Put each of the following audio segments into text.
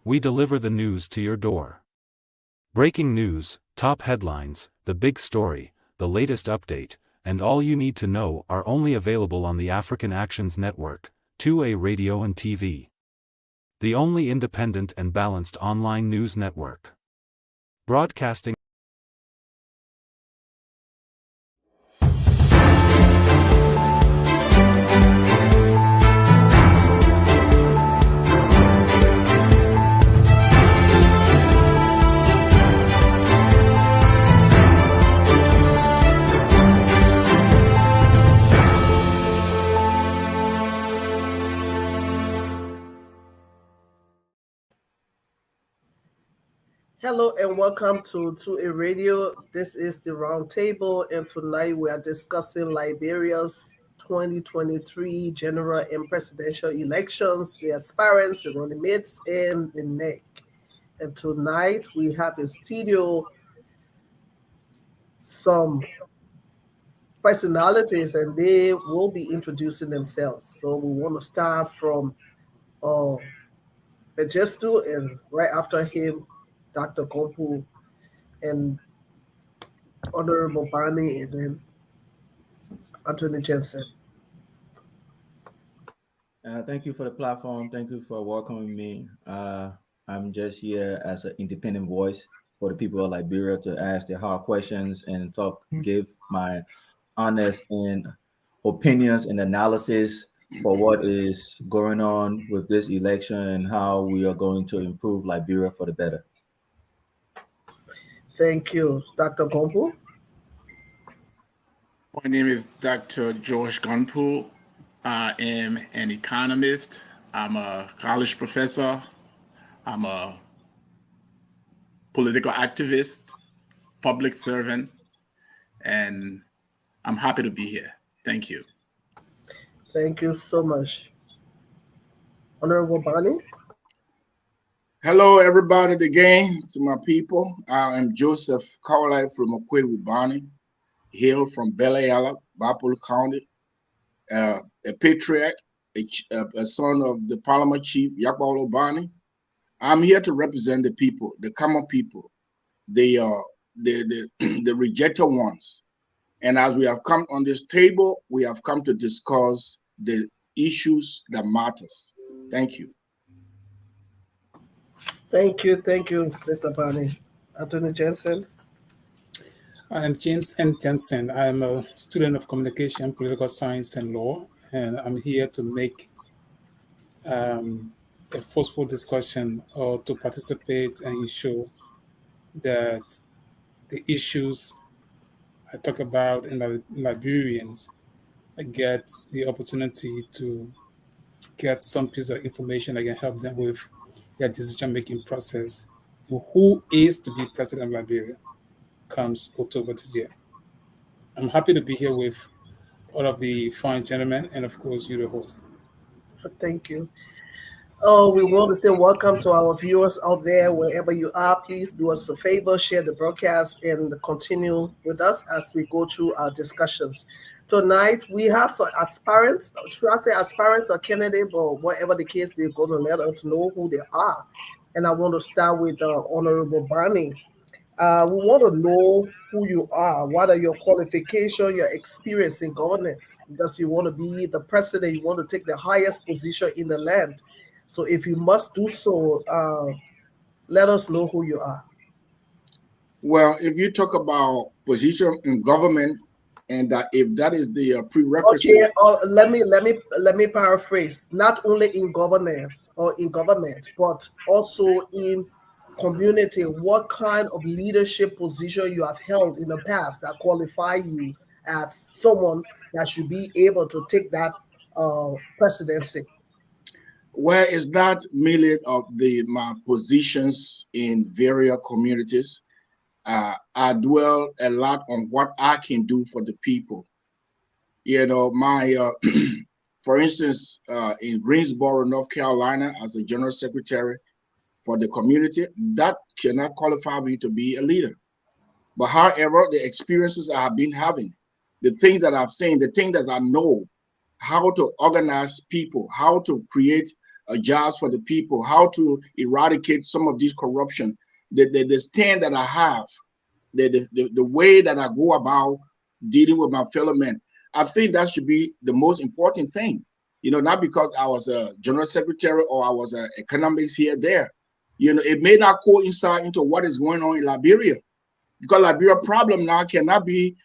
we deliver the news to your door. Breaking news, top headlines, the big story, the latest update, and all you need to know are only available on the African Actions Network, 2A Radio and TV. The only independent and balanced online news network. Broadcasting. Hello and welcome to a Radio. This is the round table, and tonight we are discussing Liberia's 2023 general and presidential elections, the aspirants, the running mates, and the NEC. And tonight we have in studio some personalities, and they will be introducing themselves. So we want to start from Bejestu, and right after him, Dr. Kompu and Honorable Barney, and then Anthony Jensen. Thank you for the platform. Thank you for welcoming me. I'm just here as an independent voice for the people of Liberia to ask their hard questions and give my honest and opinions and analysis for what is going on with this election and how we are going to improve Liberia for the better. Thank you. Dr. Kompu? My name is Dr. George Gunpool. I am an economist. I'm a college professor. I'm a political activist, public servant, and I'm happy to be here. Thank you. Thank you so much. Honorable Barney? Hello, everybody, again, to my people. I am Joseph Kawalai from Okwewu Bani, hail from Beliala, Bapul County, a patriot, a son of the Parliament Chief, Yakbalo Bani. I'm here to represent the people, the common people, the rejected ones. And as we have come on this table, we have come to discuss the issues that matters. Thank you. Thank you, Mr. Barney. Anthony Jensen? I'm James N. Jensen. I'm a student of communication, political science, and law, and I'm here to make a forceful discussion or to participate and ensure that the issues I talk about in the Liberians get the opportunity to get some piece of information that can help them with their decision-making process. Who is to be president of Liberia comes October this year. I'm happy to be here with all of the fine gentlemen and, of course, you, the host. Thank you. Oh, we want to say welcome to our viewers out there, wherever you are. Please do us a favor, share the broadcast, and continue with us as we go through our discussions. Tonight, we have some aspirants. Should I say aspirants or candidate, but whatever the case, they're going to let us know who they are. And I want to start with Honorable Barney. We want to know who you are. What are your qualifications, your experience in governance? Because you want to be the president, you want to take the highest position in the land. So if you must do so, let us know who you are. Well, if you talk about position in government, and that if that is the prerequisite. Okay, let me paraphrase. Not only in governance or in government, but also in community. What kind of leadership position you have held in the past that qualify you as someone that should be able to take that presidency? Well, it's not merely of my positions in various communities. I dwell a lot on what I can do for the people. You know, for instance, in Greensboro, North Carolina, as a general secretary for the community, that cannot qualify me to be a leader. But however, the experiences I have been having, the things that I've seen, the things that I know, how to organize people, how to create jobs for the people, how to eradicate some of this corruption, the stand that I have, the way that I go about dealing with my fellow men. I think that should be the most important thing. Not because I was a general secretary or I was an economics here, there. It may not coincide into what is going on in Liberia, because Liberia problem now cannot be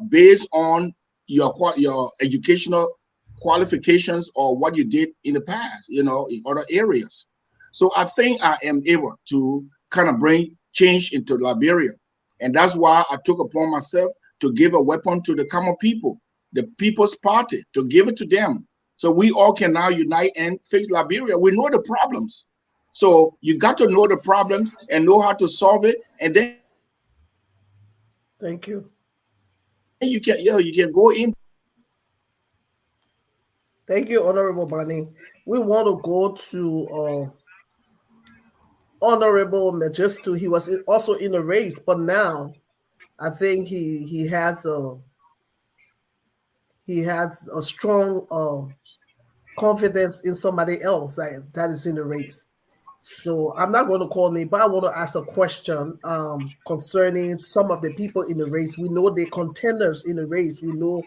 based on your educational qualifications or what you did in the past, in other areas. So I think I am able to kind of bring change into Liberia. And that's why I took upon myself to give a weapon to the common people, the People's Party, to give it to them. So we all can now unite and fix Liberia. We know the problems. So you got to know the problems and know how to solve it. And then Thank you. you can go in. Thank you, Honorable Bonnie. We want to go to Honorable Majestu. He was also in a race, but now I think he has a strong confidence in somebody else that is in the race. So I'm not going to call name, but I want to ask a question concerning some of the people in the race. We know the contenders in the race. We know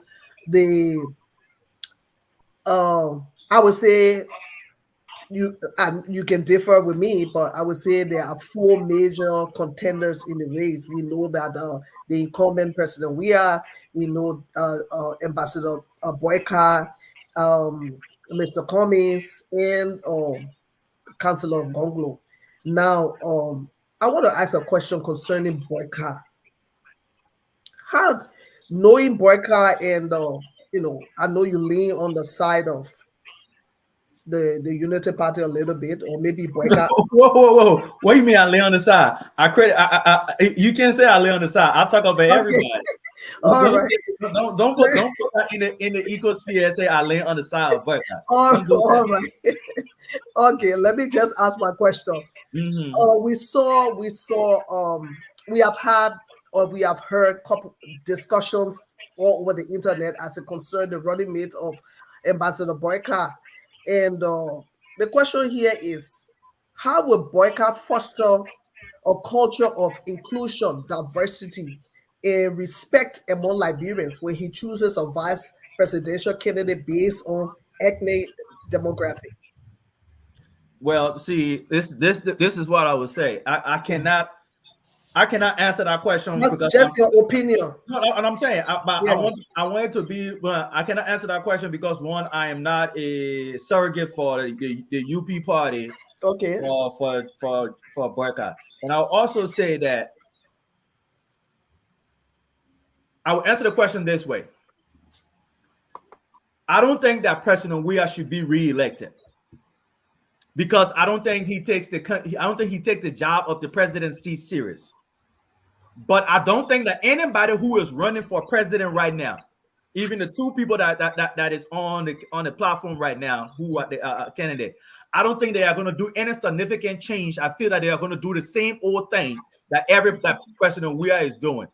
I would say you can differ with me, but I would say there are 4 major contenders in the race. We know that the incumbent president we know Ambassador Boyka, Mr. Cummings, and Councillor Gonglo. Now, I want to ask a question concerning Boyka. How, knowing Boyka and I know you lean on the side of the Unity Party a little bit, or maybe Boyka. Whoa! What do you mean I lay on the side? You can't say I lay on the side. I talk about everybody. All right. Don't put that in the ecosphere and say I lay on the side of Boyka. All right. Okay, let me just ask my question. Mm-hmm. We have had or we have heard couple discussions all over the internet as it concerns the running mate of Ambassador Boyka. And the question here is, how will Boyka foster a culture of inclusion, diversity, and respect among Liberians when he chooses a vice presidential candidate based on ethnic demographic? Well, see, this is what I would say. I cannot answer that question. That's just your opinion. No, and I'm saying, I want it to be. Well, I cannot answer that question because one, I am not a surrogate for the UP party. Okay. For Boyka, and I'll also say that I will answer the question this way. I don't think that President Weah should be re-elected because I don't think he takes the job of the presidency serious. But I don't think that anybody who is running for president right now, even the 2 people that is on the platform right now, who are the candidate, I don't think they are going to do any significant change. I feel that they are going to do the same old thing that President Weah is doing.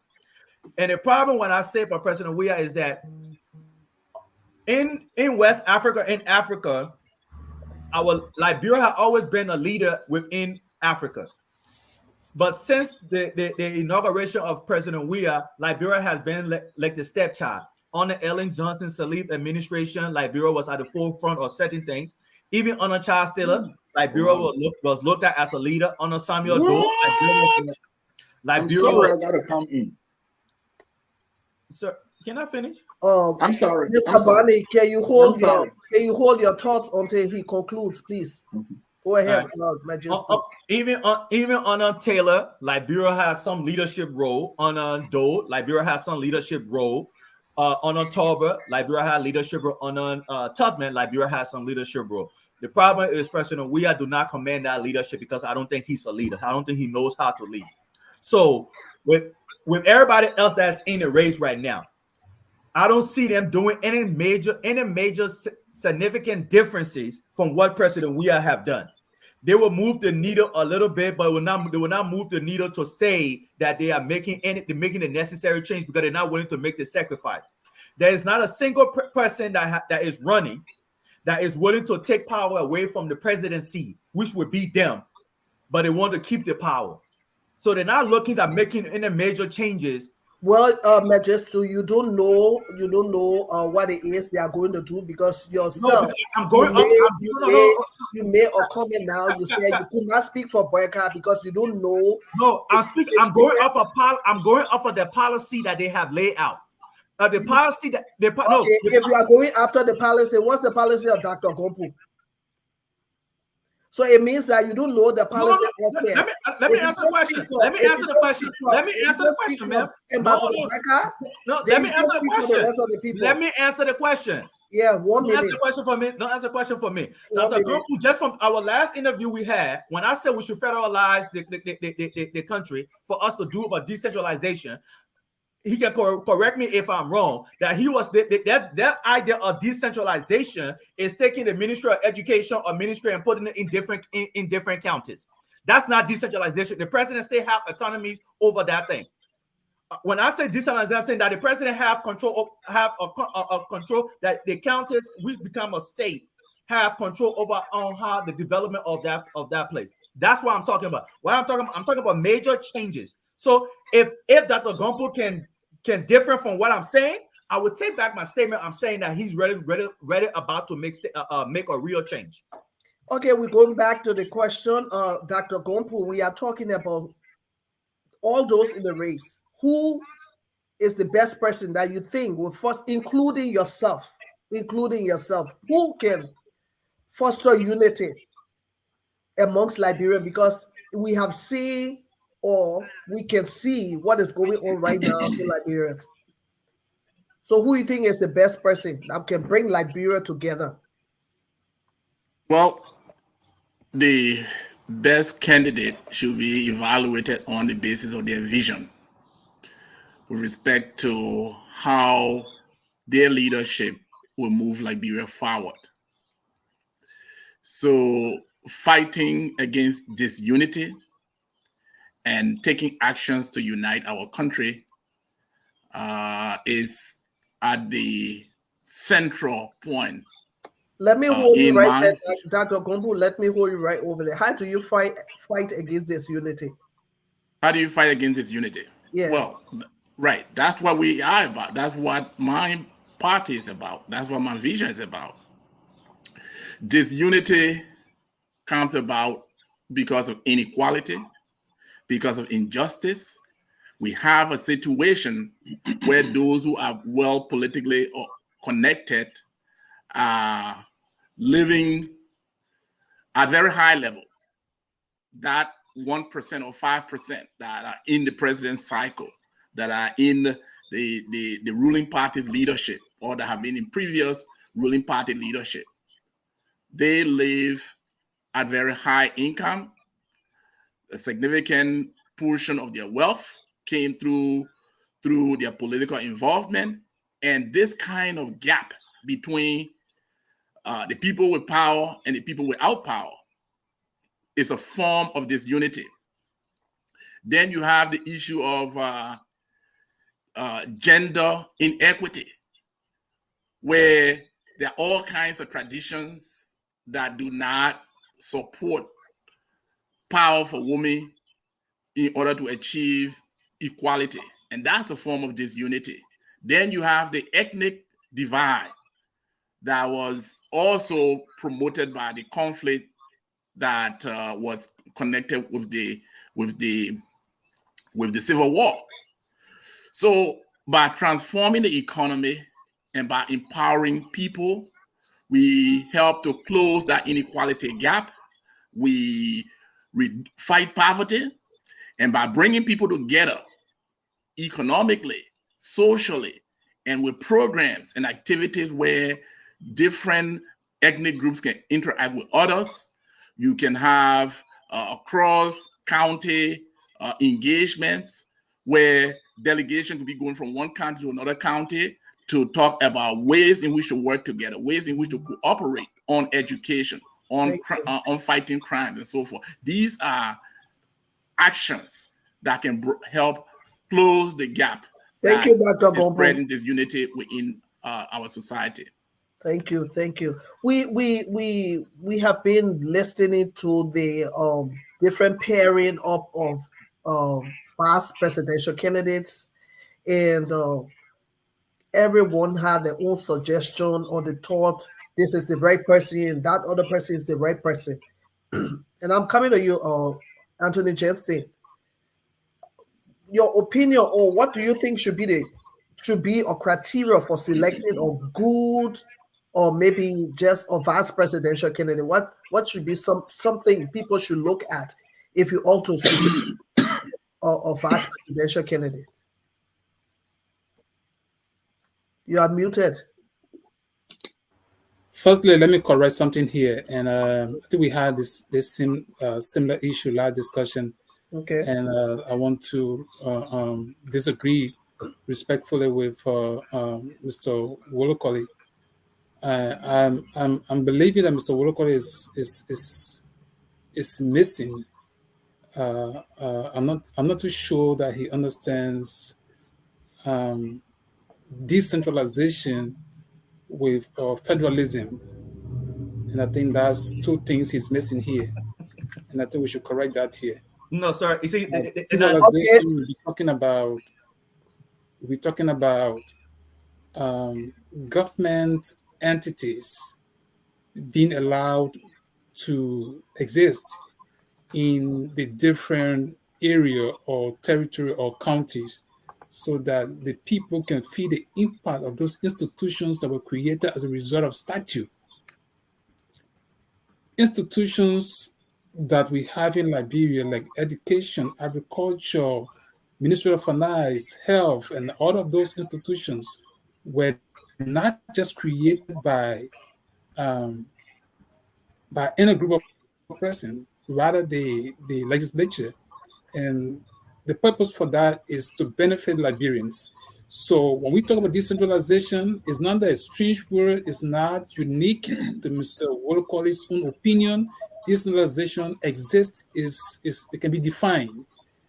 And the problem when I say for President Weah is that in West Africa, in Africa, Liberia has always been a leader within Africa. But since the inauguration of President Weah, Liberia has been like the stepchild. Under Ellen Johnson Sirleaf administration, Liberia was at the forefront of certain things. Even under Charles Taylor, Liberia was looked at as a leader. Under Samuel Doe, Liberia I'm sorry, I gotta come in. Sir, can I finish? I'm sorry. Mr. Barney, can you hold your thoughts until he concludes, please? Mm-hmm. Go ahead, Majesty. Even on Taylor, Liberia has some leadership role. On Doe, Liberia has some leadership role. On October, Liberia has leadership role. On Tubman, Liberia has some leadership role. The problem is President Weah do not command that leadership because I don't think he's a leader. I don't think he knows how to lead. So with everybody else that's in the race right now, I don't see them doing any major significant differences from what President Weah have done. They will move the needle a little bit, but they will not move the needle to say that they are making the necessary change because they're not willing to make the sacrifice. There is not a single person that is running that is willing to take power away from the presidency, which would be them, but they want to keep the power. So they're not looking at making any major changes. Well, Majesty, you don't know what it is they are going to do, because yourself, No, I'm going up. You made a comment now. You said you could not speak for Boyka because you don't know. No, I'm speaking. I'm going off of the policy that they have laid out. The policy that they if you are going after the policy, what's the policy of Dr. Gompu? So it means that you don't know the policy. Let me answer the question. Let me answer the question. Let me answer the question, man. Let me answer the question. Let me answer the question. Yeah, 1 minute. Don't answer the question for me. Don't answer the question for me. Dr. Gompu, just from our last interview we had, when I said we should federalize the country for us to do about decentralization, he can correct me if I'm wrong, that he was that idea of decentralization is taking the Ministry of Education or ministry and putting it in different counties. That's not decentralization. The president still have autonomies over that thing. When I say decentralization, I'm saying that the president have control control that the counties, which become a state, have control over on how the development of that place. That's what I'm talking about. I'm talking about major changes. So if Dr. Gompu can differ from what I'm saying, I would take back my statement. I'm saying that he's ready about to make a real change. Okay, we're going back to the question, Dr. Gompu. We are talking about all those in the race. Who is the best person that you think will first, including yourself, who can foster unity amongst Liberia? Because we have seen, or we can see what is going on right now in Liberia. So who do you think is the best person that can bring Liberia together? Well, the best candidate should be evaluated on the basis of their vision with respect to how their leadership will move Liberia forward. So fighting against disunity and taking actions to unite our country is at the central point. Let me hold you right there, Dr. Gompu. Let me hold you right over there. How do you fight against disunity? How do you fight against disunity? Yeah. Well, right. That's what we are about. That's what my party is about. That's what my vision is about. Disunity comes about because of inequality, because of injustice. We have a situation where those who are well politically connected are living at very high level. That 1% or 5% that are in the president's cycle, that are in the ruling party's leadership, or that have been in previous ruling party leadership, they live at very high income. A significant portion of their wealth came through their political involvement. And this kind of gap between the people with power and the people without power is a form of disunity. Then you have the issue of gender inequity, where there are all kinds of traditions that do not support power for women in order to achieve equality. And that's a form of disunity. Then you have the ethnic divide that was also promoted by the conflict that was connected with the Civil War. So by transforming the economy and by empowering people, we help to close that inequality gap. We fight poverty, and by bringing people together economically, socially, and with programs and activities where different ethnic groups can interact with others, you can have cross-county engagements where delegation could be going from one county to another county to talk about ways in which to work together, ways in which to cooperate on education, on fighting crime, and so forth. These are actions that can help close the gap. Thank you, Dr. Gompu. Spreading disunity within our society. Thank you, thank you. We have been listening to the different pairing up of past presidential candidates, and everyone had their own suggestion or the thought this is the right person and that other person is the right person. And I'm coming to you, Anthony Jensen. Your opinion, or what do you think should be a criteria for selecting a good or maybe just a vice presidential candidate? What should be something people should look at if you also select a vice presidential candidate? You are muted. Firstly, let me correct something here, and I think we had this similar issue last discussion, Okay. and I want to disagree respectfully with Mr. Wolokoli. I'm believing that Mr. Wolokoli is missing. I'm not too sure that he understands decentralization with federalism, and I think that's two things he's missing here, and I think we should correct that here. No, sorry. You see, Federalization, we're talking about government entities being allowed to exist in the different area or territory or counties, so that the people can feel the impact of those institutions that were created as a result of statute. Institutions that we have in Liberia, like education, agriculture, Ministry of Finance, health, and all of those institutions were not just created by any group of persons, rather the legislature. And the purpose for that is to benefit Liberians. So when we talk about decentralization, it's not a strange word, it's not unique to Mr. Wolokoli's own opinion. Decentralization exists, it can be defined.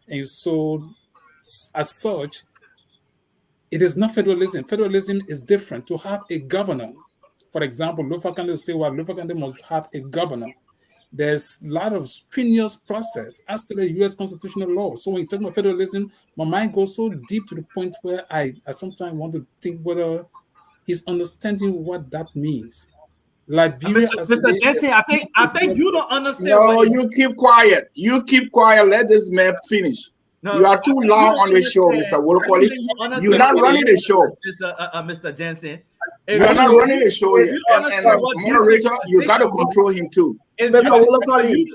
And so as such, it is not federalism. Federalism is different. To have a governor, for example, Lofa County will say, well, Lofa County must have a governor. There's a lot of strenuous process as to the U.S. constitutional law. So when you talk about federalism, my mind goes so deep to the point where I sometimes want to think whether he's understanding what that means. Liberia, Mr. Jensen, I think you don't understand. No, you keep quiet. You keep quiet. Let this man finish. No, you are too loud on the show, Mr. Wolokoli. You're not running the show. Mr. Jensen. You are not running the show. And moderator, you got to control him too. Mr. Wolokoli,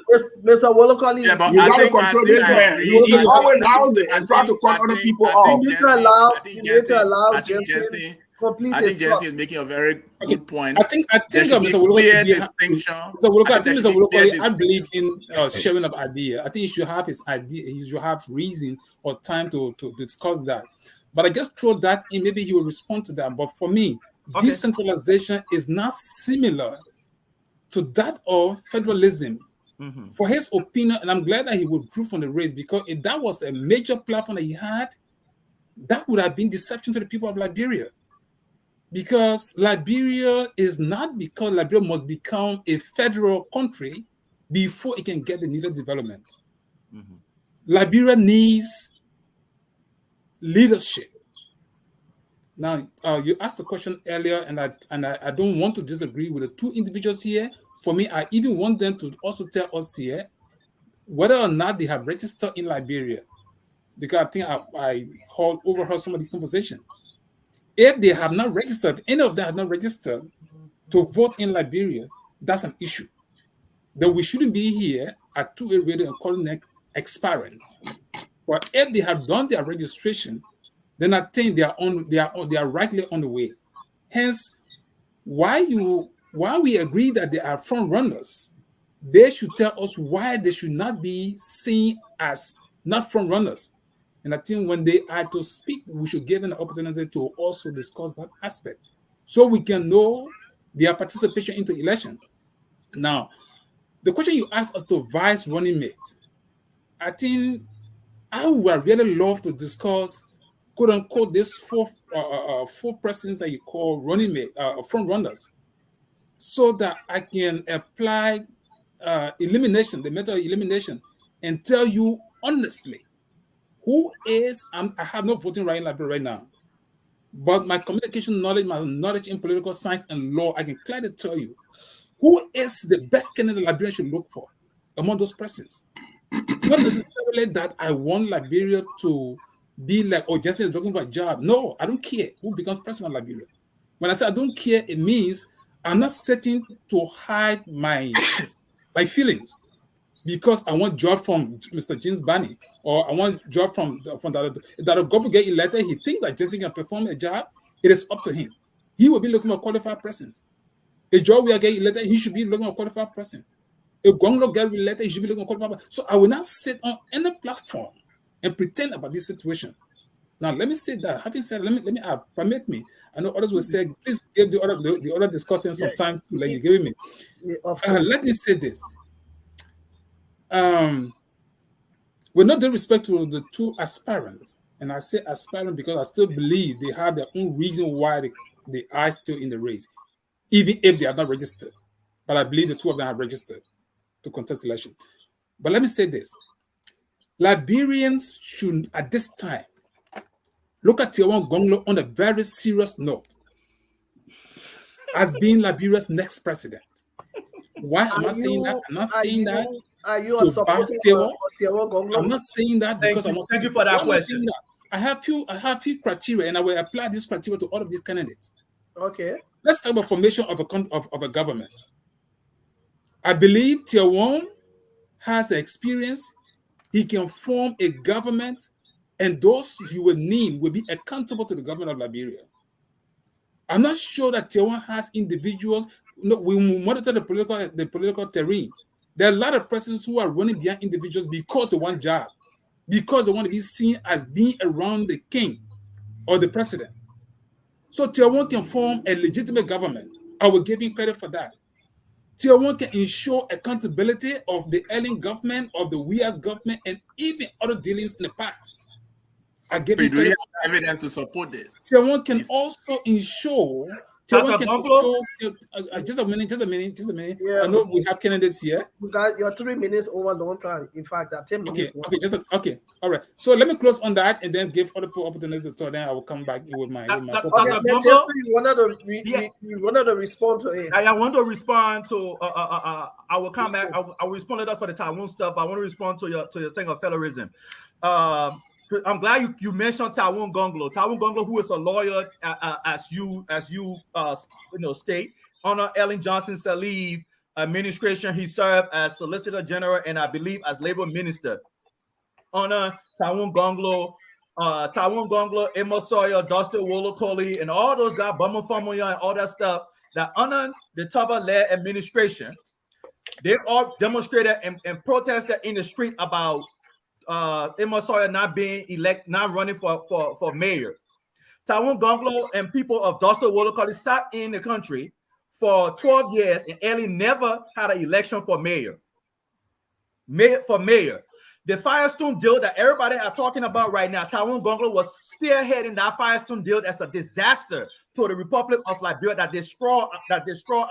you got to control this man. He always lousy and try to cut other people off. You need to allow Jensen. I think Jesse is making a very good point. I think Mr. Wolokoli, I believe in sharing of idea. I think he should have his idea. He should have reason or time to discuss that. But I just throw that in. Maybe he will respond to that. But for me, decentralization is not similar to that of federalism. Mm-hmm. For his opinion, and I'm glad that he withdrew from the race, because if that was a major platform that he had, that would have been deception to the people of Liberia. Because Liberia is not, because Liberia must become a federal country before it can get the needed development. Mm-hmm. Liberia needs leadership. Now, you asked the question earlier, and I don't want to disagree with the two individuals here. For me, I even want them to also tell us here whether or not they have registered in Liberia, because I think I overheard some of the conversation. If they have not registered, any of them have not registered to vote in Liberia, that's an issue. That we shouldn't be here at 2A Radio and calling it Aspirants. But if they have done their registration, then I think they are rightly on the way. Hence, while we agree that they are front runners, they should tell us why they should not be seen as not front runners. And I think when they are to speak, we should give them the opportunity to also discuss that aspect, so we can know their participation into election. Now, the question you asked us to vice running mate, I think I would really love to discuss, quote unquote, these four persons that you call running mate, front runners. so that I can apply elimination, the method of elimination, and tell you honestly who is, I have no voting right in Liberia right now, but my communication knowledge, my knowledge in political science and law, I can clearly tell you who is the best candidate Liberia should look for among those persons. Not necessarily that I want Liberia to be like, oh, Jesse is looking for a job. No, I don't care who becomes president of Liberia. When I say I don't care, it means I'm not setting to hide my feelings because I want job from Mr. James Barney, or I want job from that a government get elected. He thinks that Jesse can perform a job. It is up to him. He will be looking for qualified persons. A job we are getting elected, he should be looking for qualified person. A Gonglo get elected, he should be looking for qualified person. So I will not sit on any platform and pretend about this situation. Now let me say that. Having said, let me permit me. I know others will say, please give the other discussing some time to let you give me. Let me say this. With no disrespect to the two aspirants, and I say aspirant because I still believe they have their own reason why they are still in the race, even if they are not registered. But I believe the two of them have registered to contest the election. But let me say this. Liberians should, at this time, look at Tiawan Gonglo on a very serious note as being Liberia's next president. Why am I saying that? I'm not saying that. Are you a supporter of Tiawan Gonglo? I'm not saying that because I'm not. Thank you for that question. I have few criteria, and I will apply this criteria to all of these candidates. Okay. Let's talk about formation of a government. I believe Tiawan has the experience. He can form a government, and those he will name will be accountable to the government of Liberia. I'm not sure that Tiawan has individuals. No, we monitor the political terrain. There are a lot of persons who are running behind individuals because they want job, because they want to be seen as being around the king or the president. So Tiawan can form a legitimate government. I will give him credit for that. Tiawan can ensure accountability of the Ellen government, of the WIA's government, and even other dealings in the past. I give him credit. Do you have evidence to support this? Tiawan can also ensure. Just a minute. Yeah. I know we have candidates here. You got your 3 minutes over long time. In fact, that 10 minutes. Okay. All right. So let me close on that and then give other people opportunity to talk. Then I will come back with my. You wanted to respond to it. I want to respond to. I will come back. I will respond to that for the Taiwan stuff. I want to respond to your thing of federalism. I'm glad you mentioned Taiwan Gonglo. Taiwan Gonglo, who is a lawyer, as you state, under Ellen Johnson Sirleaf administration, he served as Solicitor General and I believe as Labor Minister. Under Taiwan Gonglo, Emma Sawyer, Dustin Wolokoli, and all those guys, Bummer Famoya, and all that stuff, that under the Taba-led administration, they all demonstrated and protested in the street about Emma Sawyer not running for mayor. Taiwan Gonglo and people of Dustin Wolokoli sat in the country for 12 years and Ellie never had an election for mayor. The Firestone deal that everybody are talking about right now, Taiwan Gonglo was spearheading that Firestone deal as a disaster to the Republic of Liberia that destroy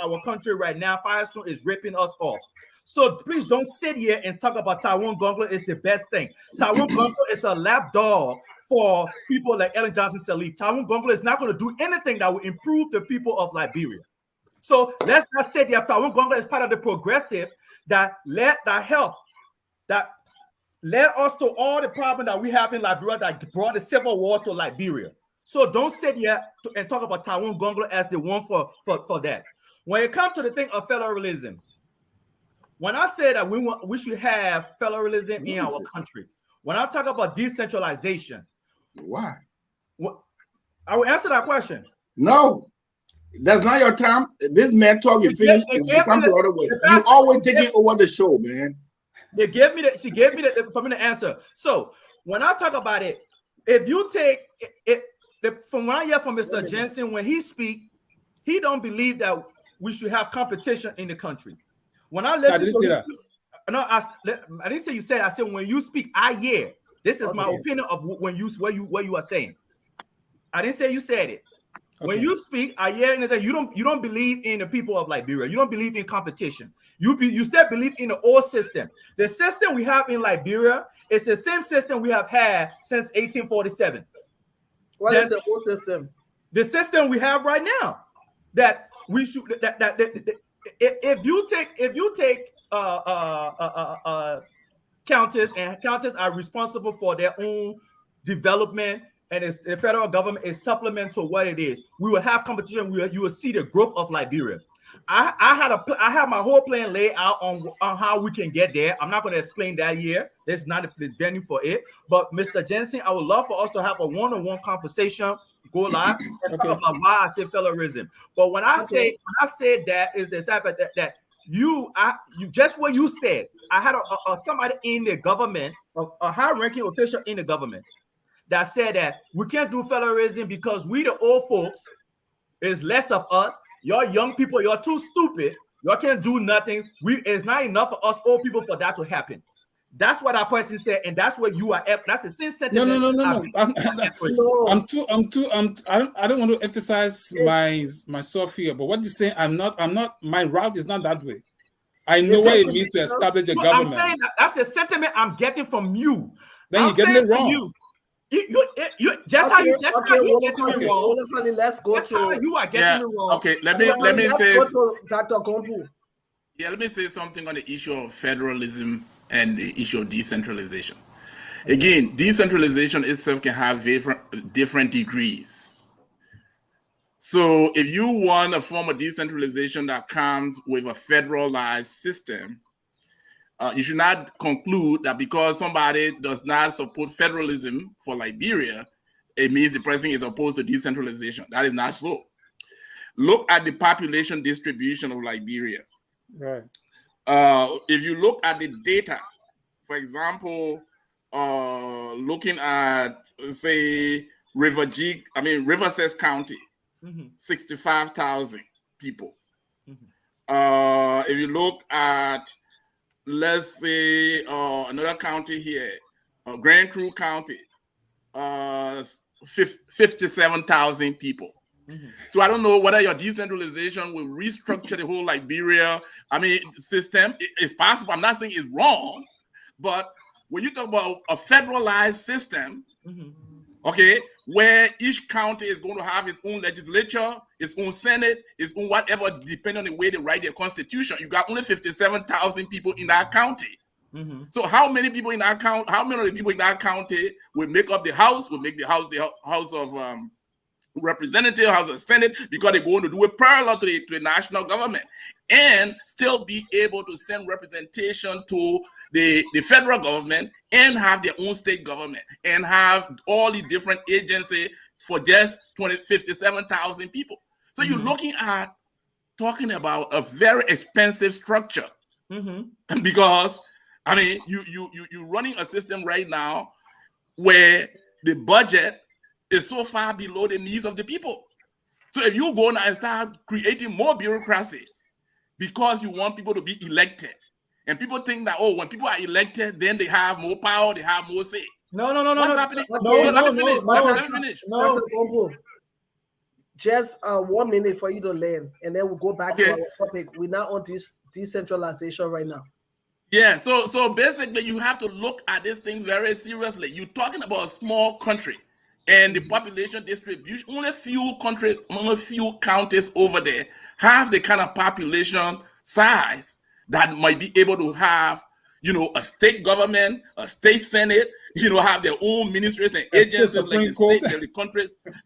our country right now. Firestone is ripping us off. So please don't sit here and talk about Taiwan Gonglo is the best thing. Taiwan Gonglo is a lapdog for people like Ellen Johnson Sirleaf. Taiwan Gonglo is not going to do anything that will improve the people of Liberia. So let's not say that Taiwan Gonglo is part of the progressive that led us to all the problem that we have in Liberia that brought the civil war to Liberia. So don't sit here and talk about Taiwan Gonglo as the one for that. When it comes to the thing of federalism, when I say that we should have federalism in our country, when I talk about decentralization, why? I will answer that question. No, that's not your time. This man talk, you finished. You come the other way. You always taking over the show, man. She gave me the for me to answer. So when I talk about it, if you take it from what I hear from Mr. Jensen, when he speak, he don't believe that we should have competition in the country. When I listen, I didn't say you said. I said when you speak, I hear. This is my opinion of what you are saying. I didn't say you said it. When you speak, I hear anything. You don't believe in the people of Liberia. You don't believe in competition. You still believe in the old system. The system we have in Liberia is the same system we have had since 1847. What is the old system? The system we have right now. That we should that if you take counties, and counties are responsible for their own development, and the federal government is supplement to what it is. We will have competition. You will see the growth of Liberia. I have my whole plan laid out on how we can get there. I'm not going to explain that here. This is not the venue for it. But Mr. Jensen, I would love for us to have a one-on-one conversation, go live, and talk about why I say federalism. But when I say that is the fact that you just what you said. I had somebody in the government, a high-ranking official in the government, that said that we can't do federalism because we the old folks is less of us. Y'all young people, you're too stupid. Y'all can't do nothing. It's not enough for us old people for that to happen. That's what that person said, and that's what you are. That's the same sentiment. No. I don't want to emphasize myself here, but what you say, I'm not. My route is not that way. I know what it means to establish a government. I'm saying that's the sentiment I'm getting from you. Then you're getting it wrong. You just how you just how you getting it wrong. Let's go to how you are getting it wrong. Okay, let me say. Dr. Kompu. Yeah, let me say something on the issue of federalism and the issue of decentralization. Again, decentralization itself can have different degrees. So if you want a form of decentralization that comes with a federalized system, you should not conclude that because somebody does not support federalism for Liberia, it means the person is opposed to decentralization. That is not so. Look at the population distribution of Liberia. Right. If you look at the data, for example, looking at, say, Riverside County, 65,000 people. If you look at, let's say, another county here, Grand Crew County, 57,000 people. So I don't know whether your decentralization will restructure the whole Liberia, system. It's possible. I'm not saying it's wrong, but when you talk about a federalized system, okay, where each county is going to have its own legislature, its own senate, its own whatever, depending on the way they write their constitution, you got only 57,000 people in that county. So how many people in that county? How many of the people in that county will make up the House? Will make the House of Representative, House of Senate, because they're going to do it parallel to the national government, and still be able to send representation to the federal government and have their own state government and have all the different agencies for just 57,000 people. So you're talking about a very expensive structure, because you're running a system right now where the budget is so far below the needs of the people. So if you go now and start creating more bureaucracies because you want people to be elected, and people think that, when people are elected, then they have more power, they have more say. No. What's happening? Let me finish. No. Just 1 minute for you to learn, and then we'll go back to our topic. We're not on this decentralization right now. Yeah, so basically you have to look at this thing very seriously. You're talking about a small country, and the population distribution, only few counties over there have the kind of population size that might be able to have, a state government, a state senate, have their own ministries and agencies like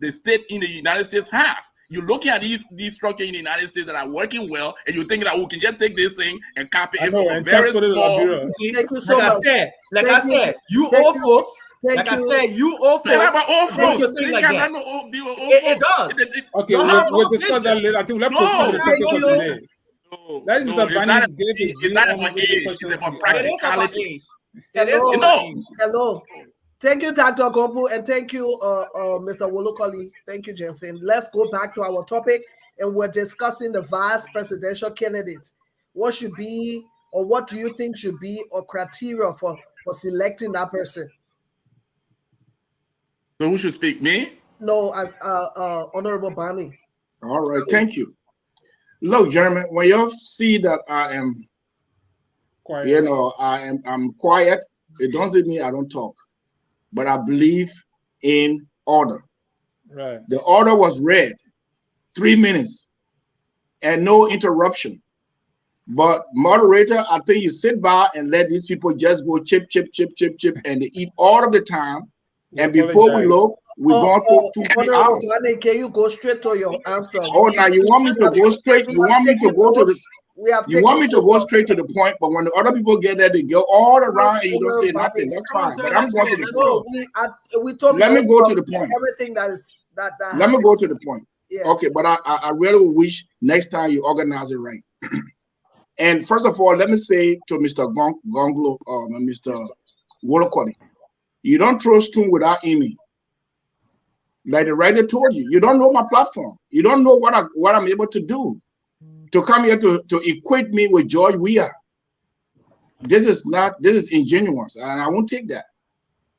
the state in the United States have. You're looking at these structures in the United States that are working well, and you think that we can just take this thing and copy it from a very small. Thank you so much. Like I said, you old folks. Like I said, you old folks. About old folks. It does. Okay, we'll discuss that later. I think we'll proceed with the topic of today. That is Mr. Bani gave his view on the it's about practicality. Hello. Thank you, Dr. Kompu, and thank you, Mr. Wolokoli. Thank you, Jensen. Let's go back to our topic, and we're discussing the vice presidential candidate. What should be, or what do you think should be, or criteria for selecting that person? So who should speak? Me? No, as Honorable Bonnie. All right, thank you. Look, Jeremy, when you see that I am, Quiet. I'm quiet, it doesn't mean I don't talk, but I believe in order. Right. The order was read, 3 minutes, and no interruption. But moderator, I think you sit by and let these people just go chip, and they eat all of the time. And before we look, we're going for 2-3 hours. Bonnie, can you go straight to your answer? Oh, now you want me to go straight? You want me to go to the? You want me to go straight to the point, but when the other people get there, they go all around and you don't say nothing. That's fine. But I'm going to the point. We talk. Let me go to the point. Everything that is that. Let me go to the point. Yeah. Okay, but I really wish next time you organize it right. And first of all, let me say to Mr. Gonglo, Mr. Wolokodi, you don't throw stone without aiming. Like the writer told you, you don't know my platform. You don't know what I'm able to do. To come here to equate me with George Weah. This is ingenuous, and I won't take that.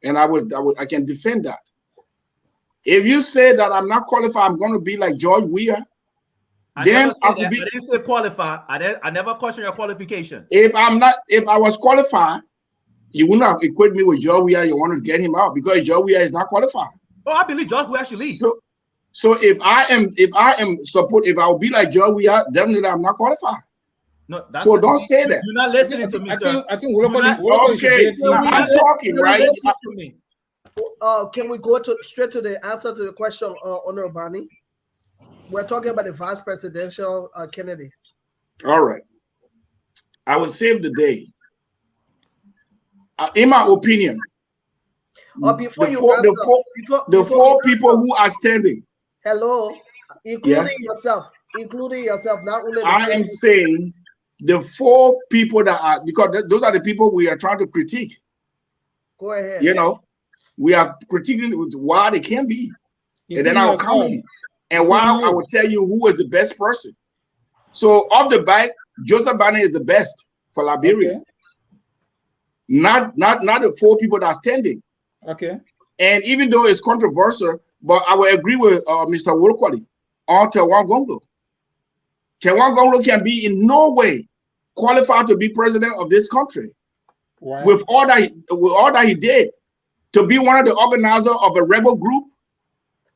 And I can defend that. If you say that I'm not qualified, I'm going to be like George Weah, then I could be. I didn't say qualify. I never questioned your qualification. If I was qualified, you wouldn't have equated me with George Weah. You want to get him out because George Weah is not qualified. Oh, I believe George Weah should leave. So if I will be like George Weah, definitely I'm not qualified. No, so don't say that. You're not listening to me, sir. I think okay. I'm talking, right? Can we go straight to the answer to the question, Honorable Bonnie? We're talking about the vice presidential candidate. All right. I will save the day. In my opinion, the four people who are standing. Hello, including yourself, not only. I am saying the 4 people that are, because those are the people we are trying to critique. Go ahead. We are critiquing why they can be, and then I'll come in and why I will tell you who is the best person. So off the back, Joseph Bane is the best for Liberia. Okay. Not the 4 people that are standing. Okay. And even though it's controversial, but I will agree with Mr. Wolokoli on Tewan Gonglo. Tewan Gonglo can be in no way qualified to be president of this country. Wow. With all that he did, to be one of the organizers of a rebel group,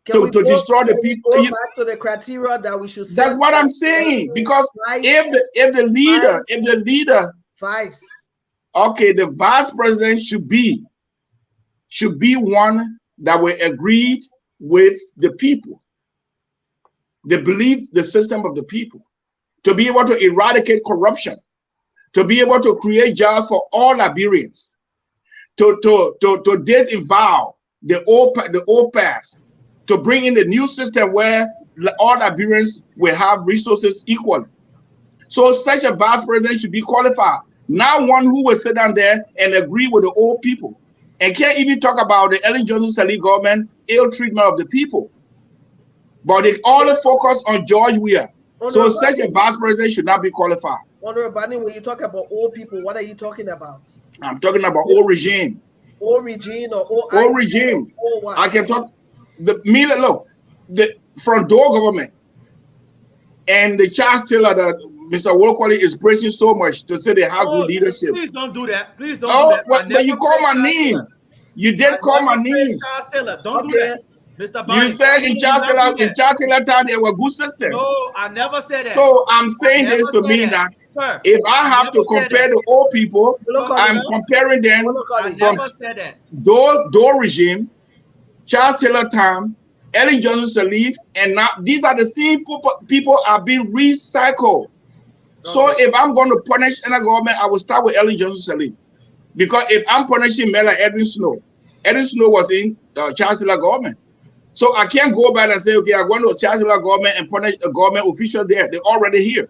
to destroy the people. Go back to the criteria that we should. That's what I'm saying. Because if the leader, vice. Okay, the vice president should be one that will agree with the people. They believe the system of the people, to be able to eradicate corruption, to be able to create jobs for all Liberians, to disavow the old past, to bring in the new system where all Liberians will have resources equally. So such a vice president should be qualified, not one who will sit down there and agree with the old people and can't even talk about the Ellen Johnson Sirleaf government ill treatment of the people. But they all focus on George Weah. So such a vice president should not be qualified. Honorable Bani, when you talk about old people, what are you talking about? I'm talking about old regime. Old regime or old regime. I can talk from Dole government and the Charles Taylor that Mr. Wolokoli is praising so much to say they have good leadership. Please don't do that. Please don't do that. But you call my name. You did call my name. Charles Taylor. Don't do that. Mr. You said in Charles Taylor time they were good system. No, I never said that. So I'm saying this to mean that if I have to compare the old people, I'm comparing them from Dole regime, Charles Taylor time, Ellen Johnson Sirleaf, and now these are the same people are being recycled. So if I'm going to punish any government, I will start with Ellen Johnson Sirleaf. Because if I'm punishing men like Edwin Snow was in Charles Taylor government. So I can't go back and say, okay, I'm going to Charles Taylor government and punish a government official there. They're already here.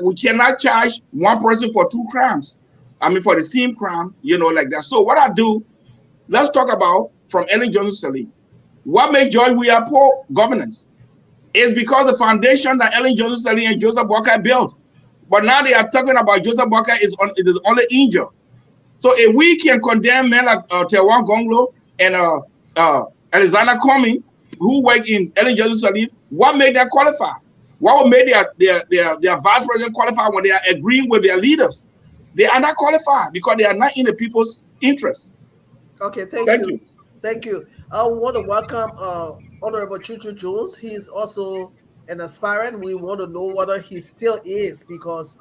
We cannot charge one person for 2 crimes. I mean, for the same crime, like that. So what I do, let's talk about from Ellen Johnson Sirleaf. What made George Weah poor governance? It's because the foundation that Ellen Johnson Sirleaf and Joseph Boakai built. But now they are talking about Joseph Boakai is only injured. So if we can condemn men like Tewan Gonglo and Alexander Cummings who work in Ellen Jerusalem, what made them qualify? What made their vice president qualify when they are agreeing with their leaders? They are not qualified because they are not in the people's interest. Okay, thank you. Thank you. I want to welcome Honorable Chuchu Jones. He is also an aspirant. We want to know whether he still is, because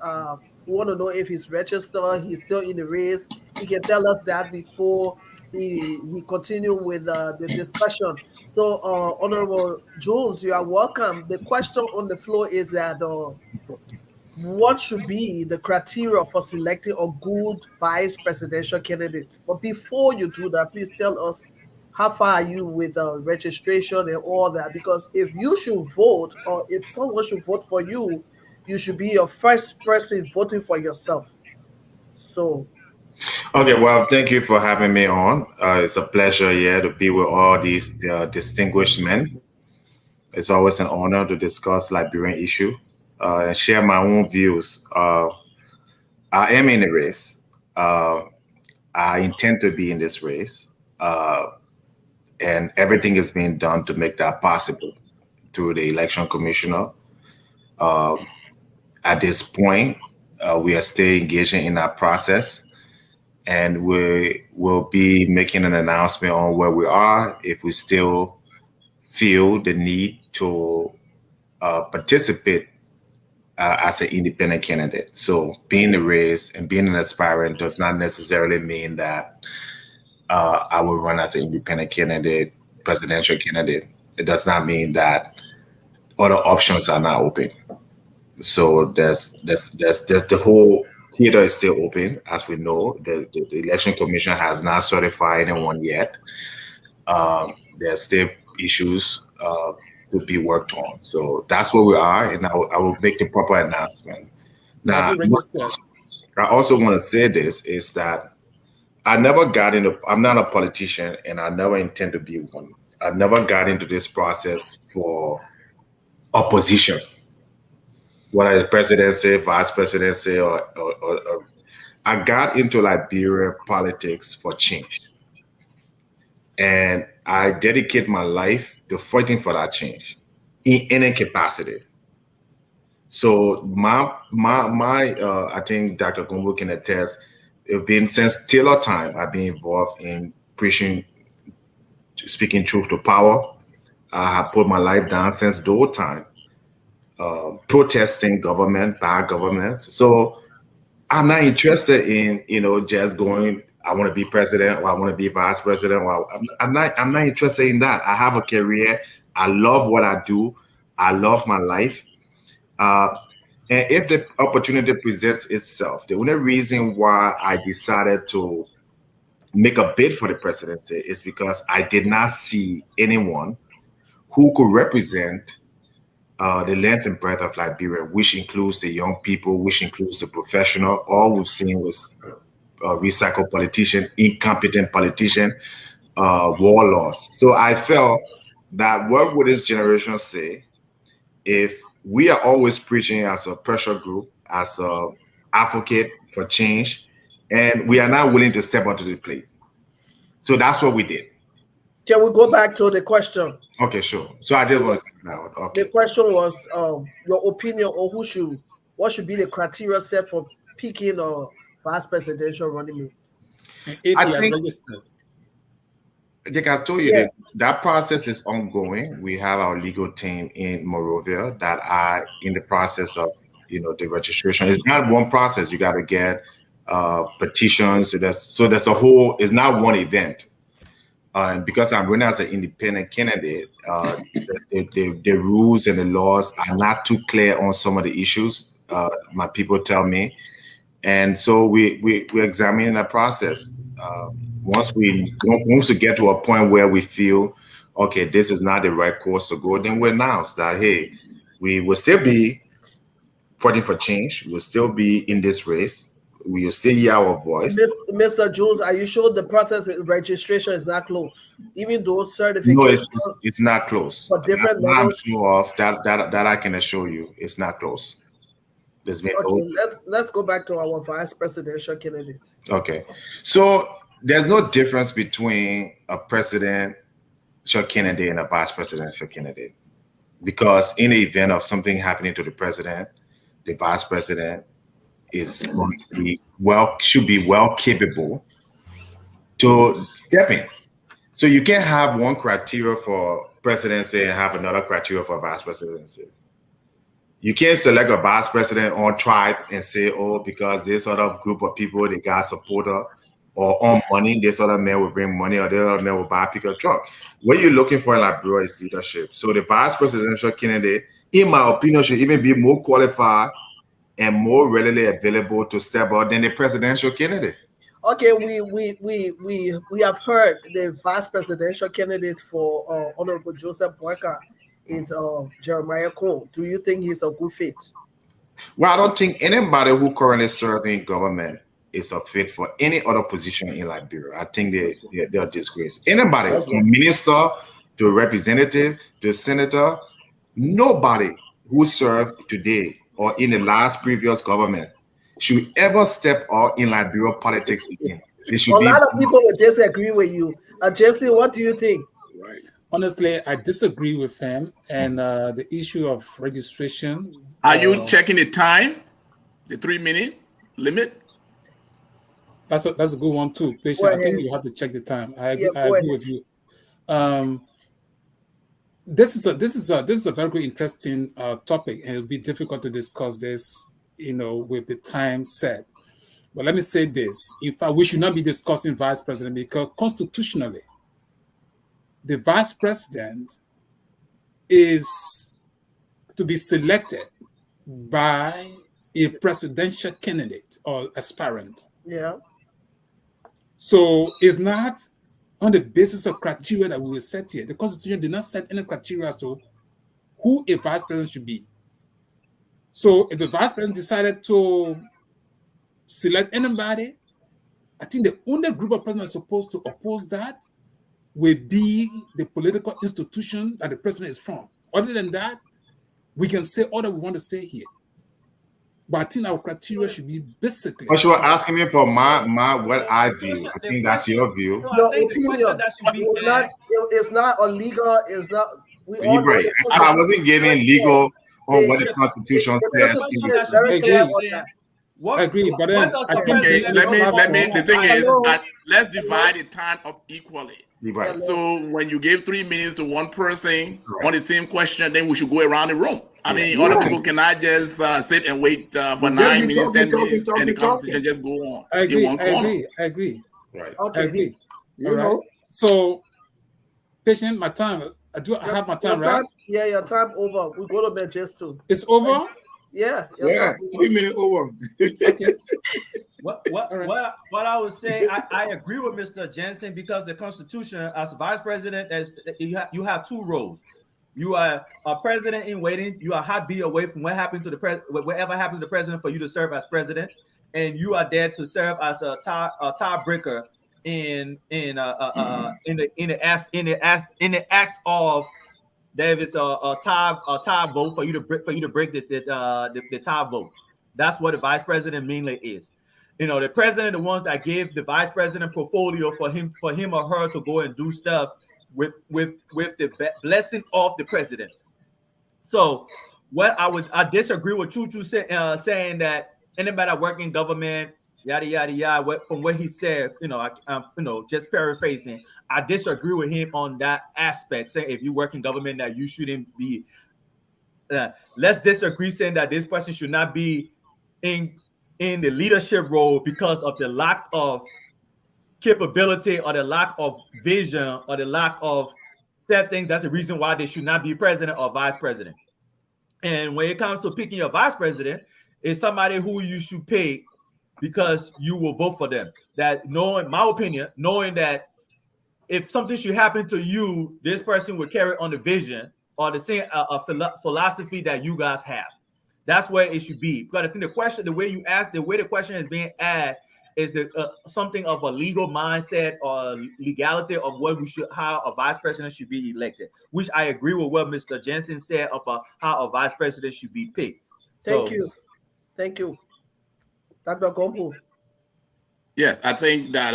we want to know if he's registered, he's still in the race. He can tell us that before he continue with the discussion. So, Honorable Jones, you are welcome. The question on the floor is that what should be the criteria for selecting a good vice presidential candidate? But before you do that, please tell us how far are you with registration and all that? Because if you should vote, or if someone should vote for you, you should be your first person voting for yourself. So. Okay, well, thank you for having me on. It's a pleasure here to be with all these distinguished men. It's always an honor to discuss Liberian issue and share my own views. I am in a race. I intend to be in this race. And everything is being done to make that possible through the election commissioner. At this point, we are still engaging in that process, and we will be making an announcement on where we are if we still feel the need to participate as an independent candidate. So being a race and being an aspirant does not necessarily mean that I will run as an independent candidate, presidential candidate. It does not mean that other options are not open. So there's the whole theater is still open, as we know. The election commission has not certified anyone yet. There's still issues to be worked on. So that's where we are, and I will make the proper announcement. Now, I also want to say this is that I'm not a politician, and I never intend to be one. I never got into this process for opposition, whether it's presidency, vice presidency, or I got into Liberia politics for change. And I dedicate my life to fighting for that change in any capacity. So my I think Dr. Gumbo can attest, it's been since Taylor time, I've been involved in preaching, speaking truth to power. I have put my life down since those time, protesting government, bad governments. So I'm not interested in, just going, I want to be president, or I want to be vice president. Or I'm not interested in that. I have a career. I love what I do. I love my life. And if the opportunity presents itself, the only reason why I decided to make a bid for the presidency is because I did not see anyone who could represent the length and breadth of Liberia, which includes the young people, which includes the professional. All we've seen was recycled politician, incompetent politician, warlords. So I felt that what would this generation say if we are always preaching as a pressure group, as an advocate for change, and we are not willing to step onto the plate? So that's what we did. Can we go back to the question? Okay, sure. So I did want to now. Okay. The question was your opinion on what should be the criteria set for picking a vice presidential running mate. If I he has think, registered. like I told you, that process is ongoing. We have our legal team in Monrovia that are in the process of, the registration. It's not one process. You got to get petitions. So there's a whole. It's not one event. And because I'm running as an independent candidate, the rules and the laws are not too clear on some of the issues. My people tell me, and so we're examining that process. Once we get to a point where we feel, okay, this is not the right course to go, then we announce that, hey, we will still be fighting for change. We'll still be in this race. We will still hear our voice. Mr. Jones, are you sure the process of registration is not close? Even though certification. No, it's not close. For different levels. I'm sure of that I can assure you, it's not close. Okay, let's go back to our vice presidential candidate. Okay, so there's no difference between a president candidate and a vice presidential candidate. Because in the event of something happening to the president, the vice president is going to be should be well capable to step in. So you can't have one criteria for presidency and have another criteria for vice presidency. You can't select a vice president on tribe and say, oh, because this other group of people, they got supporter or on money, this other man will bring money or the other man will buy a pickup truck. What you're looking for in Liberia is leadership. So the vice presidential candidate, in my opinion, should even be more qualified and more readily available to step out than the presidential candidate. Okay, we have heard the vice presidential candidate for Honorable Joseph Boyka is Jeremiah Cole. Do you think he's a good fit? Well, I don't think anybody who currently serves in government is a fit for any other position in Liberia. I think they're disgraced. Anybody, from a minister to a representative to a senator, nobody who served today or in the last previous government should ever step out in Liberia politics again. A lot of people will disagree with you. Jesse, what do you think? Right. Honestly, I disagree with him. And the issue of registration. Are you checking the time? The 3-minute limit? That's a good one too. Patient, I think you have to check the time. I agree with you. This is a very, very interesting topic, and it'll be difficult to discuss this, with the time set. But let me say this: in fact, we should not be discussing vice president because constitutionally, the vice president is to be selected by a presidential candidate or aspirant. Yeah. So it's not on the basis of criteria that we will set here. The Constitution did not set any criteria as to who a vice president should be. So if the vice president decided to select anybody, I think the only group of presidents supposed to oppose that will be the political institution that the president is from. Other than that, we can say all that we want to say here. But I think our criteria should be basically. But you were asking me for my what I view. I think that's your view. Your opinion. It's not illegal. It's not. We all right. I wasn't giving legal on what the Constitution says. It's very clear on that. I agree, but then I think the thing is, let's divide the time up equally. Right. So when you give 3 minutes to one person on the same question, then we should go around the room. I mean, other people cannot just sit and wait for 9 minutes, 10 minutes, and the conversation just go on. I agree. Right. Okay. I agree. All right. So, patient, my time. I have my time, right? Yeah, your time over. We go to bed just too. It's over? Yeah. 3 minutes over. Okay. What I would say, I agree with Mr. Jensen because the Constitution, as vice president, you have two roles. You are a president in waiting. You are heartbeat away from what happened to whatever happened to the president for you to serve as president, and you are there to serve as a tiebreaker in the act of there is a tie vote for you to break the tie vote. That's what the vice president mainly is. The president, the ones that give the vice president portfolio for him or her to go and do stuff with the blessing of the president. So what I disagree with Chuchu saying that anybody that work in government, yada yada yada. From what he said, I'm just paraphrasing. I disagree with him on that aspect, saying if you work in government that you shouldn't be. Let's disagree saying that this person should not be in the leadership role because of the lack of capability or the lack of vision or the lack of said things. That's the reason why they should not be president or vice president. And when it comes to picking your vice president, it's somebody who you should pay because you will vote for them. That knowing, my opinion, knowing that if something should happen to you, this person will carry on the vision or the same philosophy that you guys have. That's where it should be. Because I think the way the question is being asked is something of a legal mindset or legality of how a vice president should be elected, which I agree with what Mr. Jensen said about how a vice president should be picked. Thank you. Dr. Kompu. Yes, I think that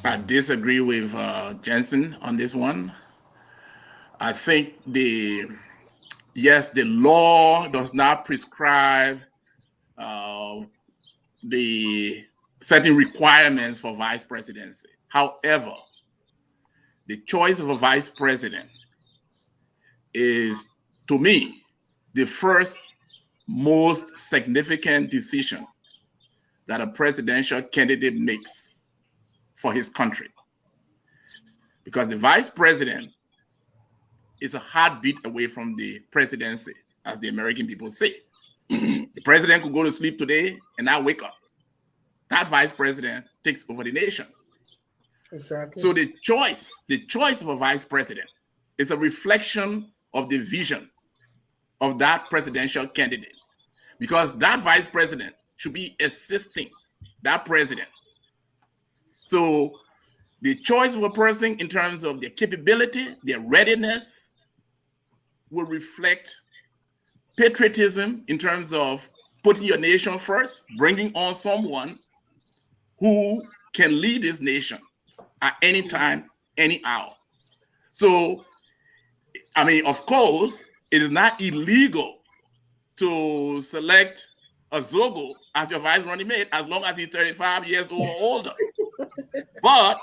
I disagree with Jensen on this one. I think the law does not prescribe the certain requirements for vice presidency. However, the choice of a vice president is, to me, the first most significant decision that a presidential candidate makes for his country. Because the vice president is a heartbeat away from the presidency, as the American people say. The president could go to sleep today and not wake up. That vice president takes over the nation. Exactly. So the choice of a vice president is a reflection of the vision of that presidential candidate, because that vice president should be assisting that president. So the choice of a person in terms of their capability, their readiness, will reflect patriotism in terms of putting your nation first, bringing on someone who can lead this nation at any time, any hour. So, I mean, of course, it is not illegal to select a Zogo as your vice running mate as long as he's 35 years old or older. But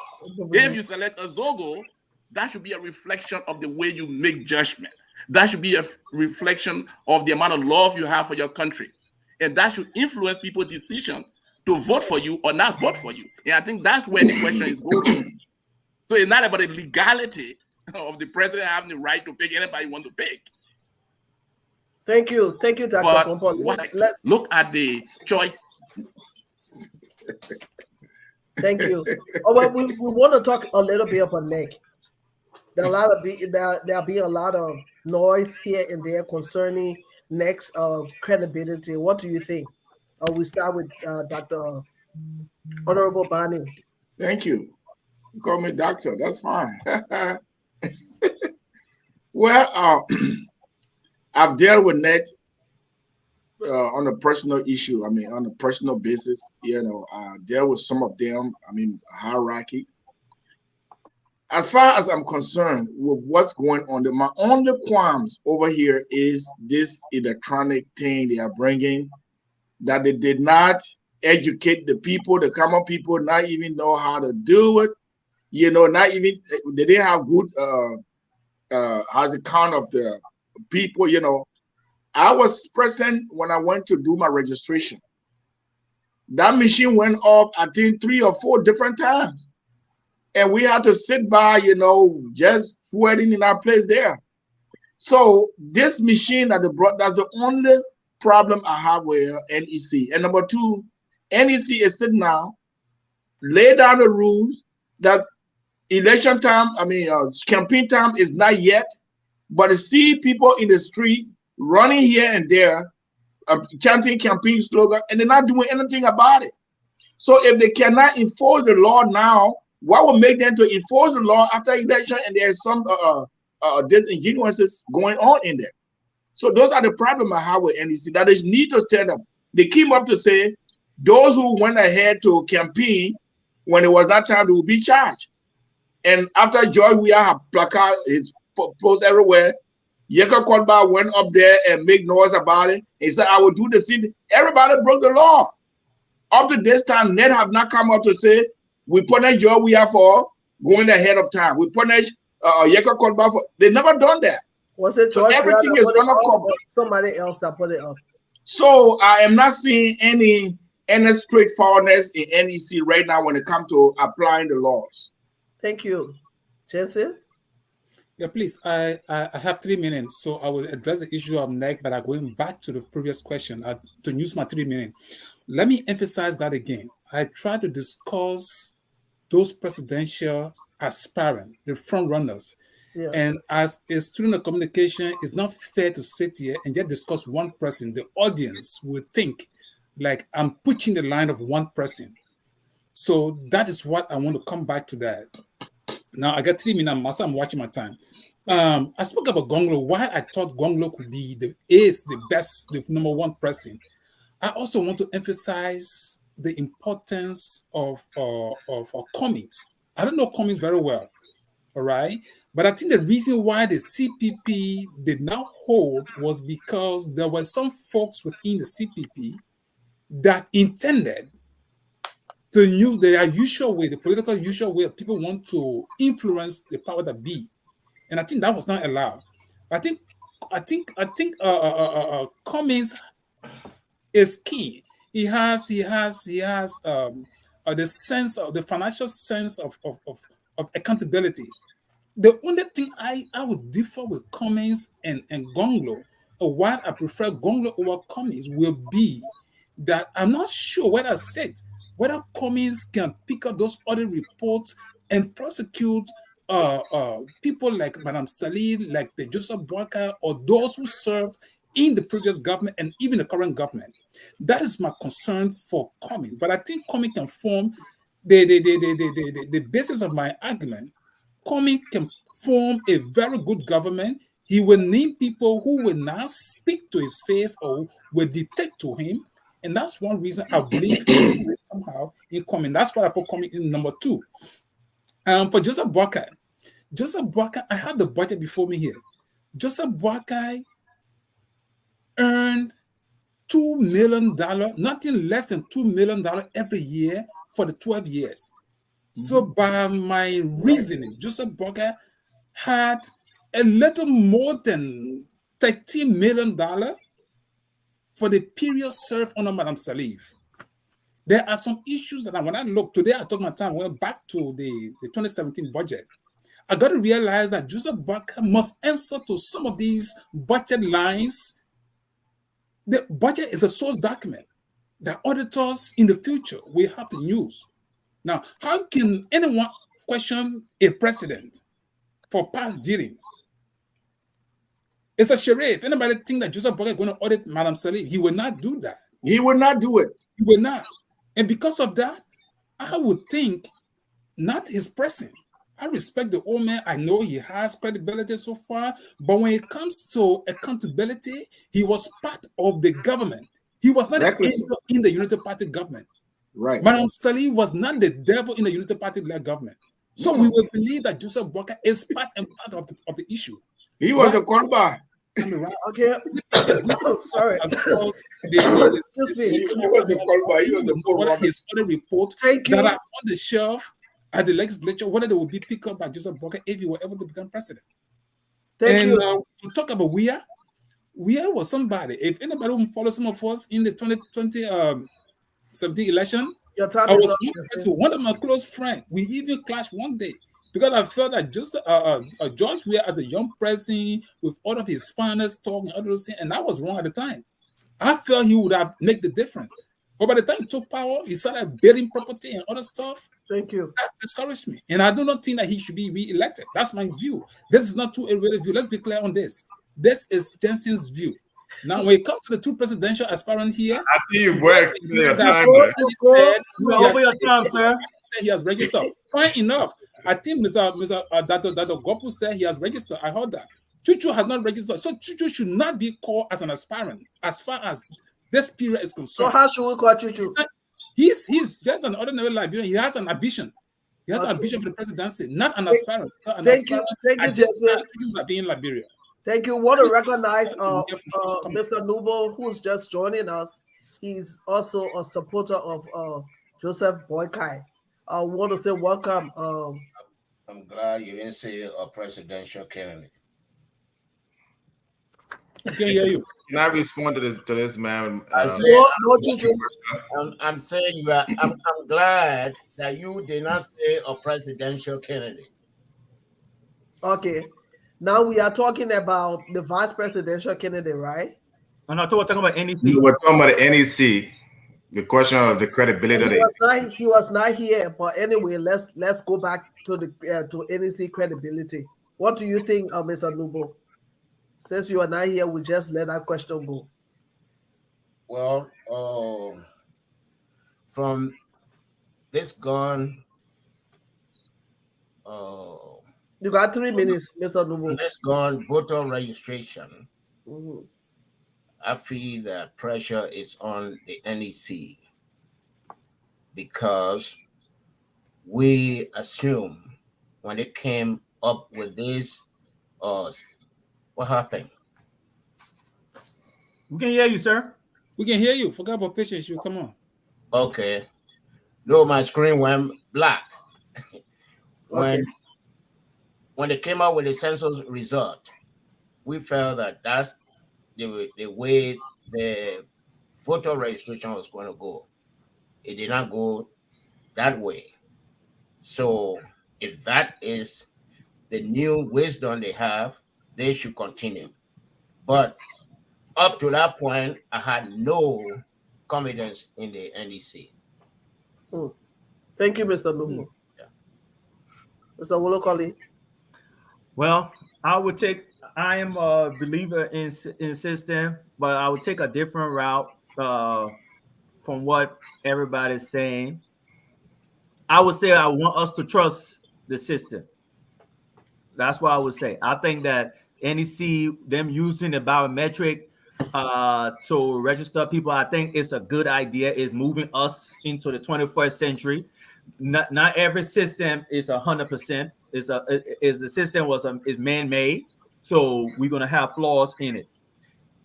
if you select a Zogo, that should be a reflection of the way you make judgment. That should be a reflection of the amount of love you have for your country. And that should influence people's decision to vote for you or not vote for you. And I think that's where the question is going. So it's not about the legality of the president having the right to pick anybody you want to pick. Thank you, Dr. But Pompo. Look at the choice. Thank you. Oh, well, we want to talk a little bit about NEC. There being a lot of noise here and there concerning NEC's credibility. What do you think? We start with Dr. Honorable Bani. Thank you. You call me doctor. That's fine. Well, I've dealt with NEC on a personal issue. I mean, on a personal basis, dealt with some of them. I mean, hierarchy. As far as I'm concerned with what's going on, my only qualms over here is this electronic thing they are bringing, that they did not educate the people, the common people, not even know how to do it. Not even, they didn't have good, how's the count of the people, I was present when I went to do my registration. That machine went off, I think 3 or 4 different times. And we had to sit by, just waiting in our place there. So this machine that they brought, that's the only problem I have with NEC. And number 2, NEC is sitting now, lay down the rules that election time, campaign time is not yet, but to see people in the street running here and there, chanting campaign slogan, and they're not doing anything about it. So if they cannot enforce the law now, what will make them to enforce the law after election? And there's some disingenuousness going on in there. So those are the problems I have with NEC, that they need to stand up. They came up to say those who went ahead to campaign when it was that time, they will be charged. And after George Weah had placard, his post everywhere, Yeka Kodba went up there and made noise about it. He said, I will do the same. Everybody broke the law. Up to this time, NET have not come up to say, we punish George Weah for going ahead of time. We punish Yeka Kodba for, they never done that. Was it so everything is going to come. Somebody else that put it up. So I am not seeing any straightforwardness in NEC right now when it comes to applying the laws. Thank you. Jensen? Yeah, please. I have 3 minutes, so I will address the issue of NEC, but I'm going back to the previous question to use my 3 minutes. Let me emphasize that again. I try to discuss those presidential aspirants, the front runners. Yeah. And as a student of communication, it's not fair to sit here and just discuss one person. The audience will think like I'm pushing the line of one person. So that is what I want to come back to that. Now I got 3 minutes. I'm watching my time. I spoke about Gonglo. Why I thought Gonglo could be the best, the number 1 person. I also want to emphasize the importance of Cummings. I don't know Cummings very well, all right? But I think the reason why the CPP did not hold was because there were some folks within the CPP that intended to use their usual way, the political usual way people want to influence the power that be. And I think that was not allowed. I think Cummings is key. He has the sense of the financial sense of accountability. The only thing I would differ with Cummings and Gonglo, or why I prefer Gonglo over Cummings, will be that I'm not sure whether Cummings can pick up those audit reports and prosecute people like Madam Salih, like the Joseph Boakai, or those who serve in the previous government and even the current government. That is my concern for Cummings. But I think Cummings can form the basis of my argument. Cummings can form a very good government. He will name people who will not speak to his face or will dictate to him. And that's one reason I believe somehow in Cummings. That's why I put Cummings in number 2. For Joseph Boakai, I have the budget before me here. Joseph Boakai earned $2 million, nothing less than $2 million every year for the 12 years. So by my reasoning, Joseph Boakai had a little more than $13 million for the period served under Madam Salih. There are some issues that when I look today, I took my time, went back to the 2017 budget. I got to realize that Joseph Boakai must answer to some of these budget lines. The budget is a source document that auditors in the future will have to use. Now, how can anyone question a president for past dealings? It's a charade. If anybody think that Joseph Boakai is going to audit Madam Salih, he will not do that. He will not do it. He will not. And because of that, I would think not his person. I respect the old man. I know he has credibility so far. But when it comes to accountability, he was part of the government. He was not in the Unity Party government. Right. Madam Salih was not the devil in the Unity Party-led government. So we will believe that Joseph Boakai is part of the issue. He was a Kolba. Okay. Sorry. Excuse me. He was the Kolba. He was the Kolba. His audit report that are on the shelf at the legislature, whether they will be picked up by Joseph Boakai if he were able to become president. Thank you. To talk about Weah was somebody. If anybody who follows some of us in the 2017 election, I was one of my close friends. We even clashed one day because I felt that George Weah as a young president with all of his finest talk and other things, and I was wrong at the time. I felt he would have made the difference. But by the time he took power, he started building property and other stuff. Thank you. That discouraged me. And I do not think that he should be re-elected. That's my view. This is not too early view. Let's be clear on this. This is Jensen's view. Now, when it comes to the 2 presidential aspirants here, I think you were extending your time. You're over your time, sir. He has registered. Fine enough. I think Mr. Dr. Gopu said he has registered. I heard that. Chuchu has not registered. So Chuchu should not be called as an aspirant as far as this period is concerned. So how should we call Chuchu? He's just an ordinary Liberian. He has an ambition. He has an ambition for the presidency, not an aspirant. Thank you, Jesse. Being Liberia. Thank you. Want to recognize Mr. Nubo, who's just joining us. He's also a supporter of Joseph Boakai. I want to say welcome. I'm glad you didn't say a presidential candidate. I can't hear you. Can I respond to this man? I'm saying you are. I'm glad that you did not say a presidential candidate. Okay. Now we are talking about the vice presidential candidate, right? I'm not talking about NEC. We're talking about the NEC. The question of the credibility. He was not here, but anyway, let's go back to the to NEC credibility. What do you think, Mr. Nubo? Since you are not here, we just let that question go. Well, from this gun, you got 3 minutes, Mr. Nubo. This gun voter registration. I feel that pressure is on the NEC because we assume when they came up with this, what happened? We can hear you, sir. We can hear you. Forget about patience. You come on. Okay. No, my screen went black. Okay. When they came out with the census result, we felt that that's the way the voter registration was going to go. It did not go that way. So if that is the new wisdom they have, they should continue. But up to that point, I had no confidence in the NEC. Thank you, Mr. Lumo. Yeah. Mr. Wolokoli. Well, I am a believer in system, but I would take a different route from what everybody's saying. I would say I want us to trust the system. That's what I would say. I think that NEC, them using the biometric to register people, I think it's a good idea. It's moving us into the 21st century. Not every system is 100%. The system is man-made, so we're gonna have flaws in it.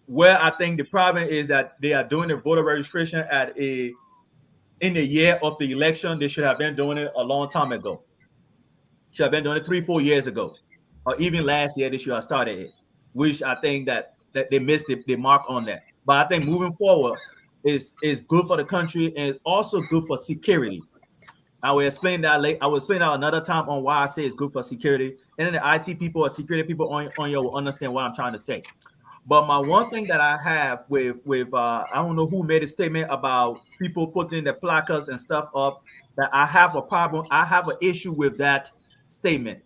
Where I think the problem is that they are doing the voter registration in the year of the election. They should have been doing it a long time ago. Should have been doing it 3-4 years ago, or even last year they should have started it. Which I think that they missed the mark on that. But I think moving forward is good for the country and it's also good for security. I will explain that later. I will explain that another time on why I say it's good for security. And then the IT people or security people on your will understand what I'm trying to say. But my one thing that I have with I don't know who made a statement about people putting the placards and stuff up, that I have a problem. I have an issue with that statement.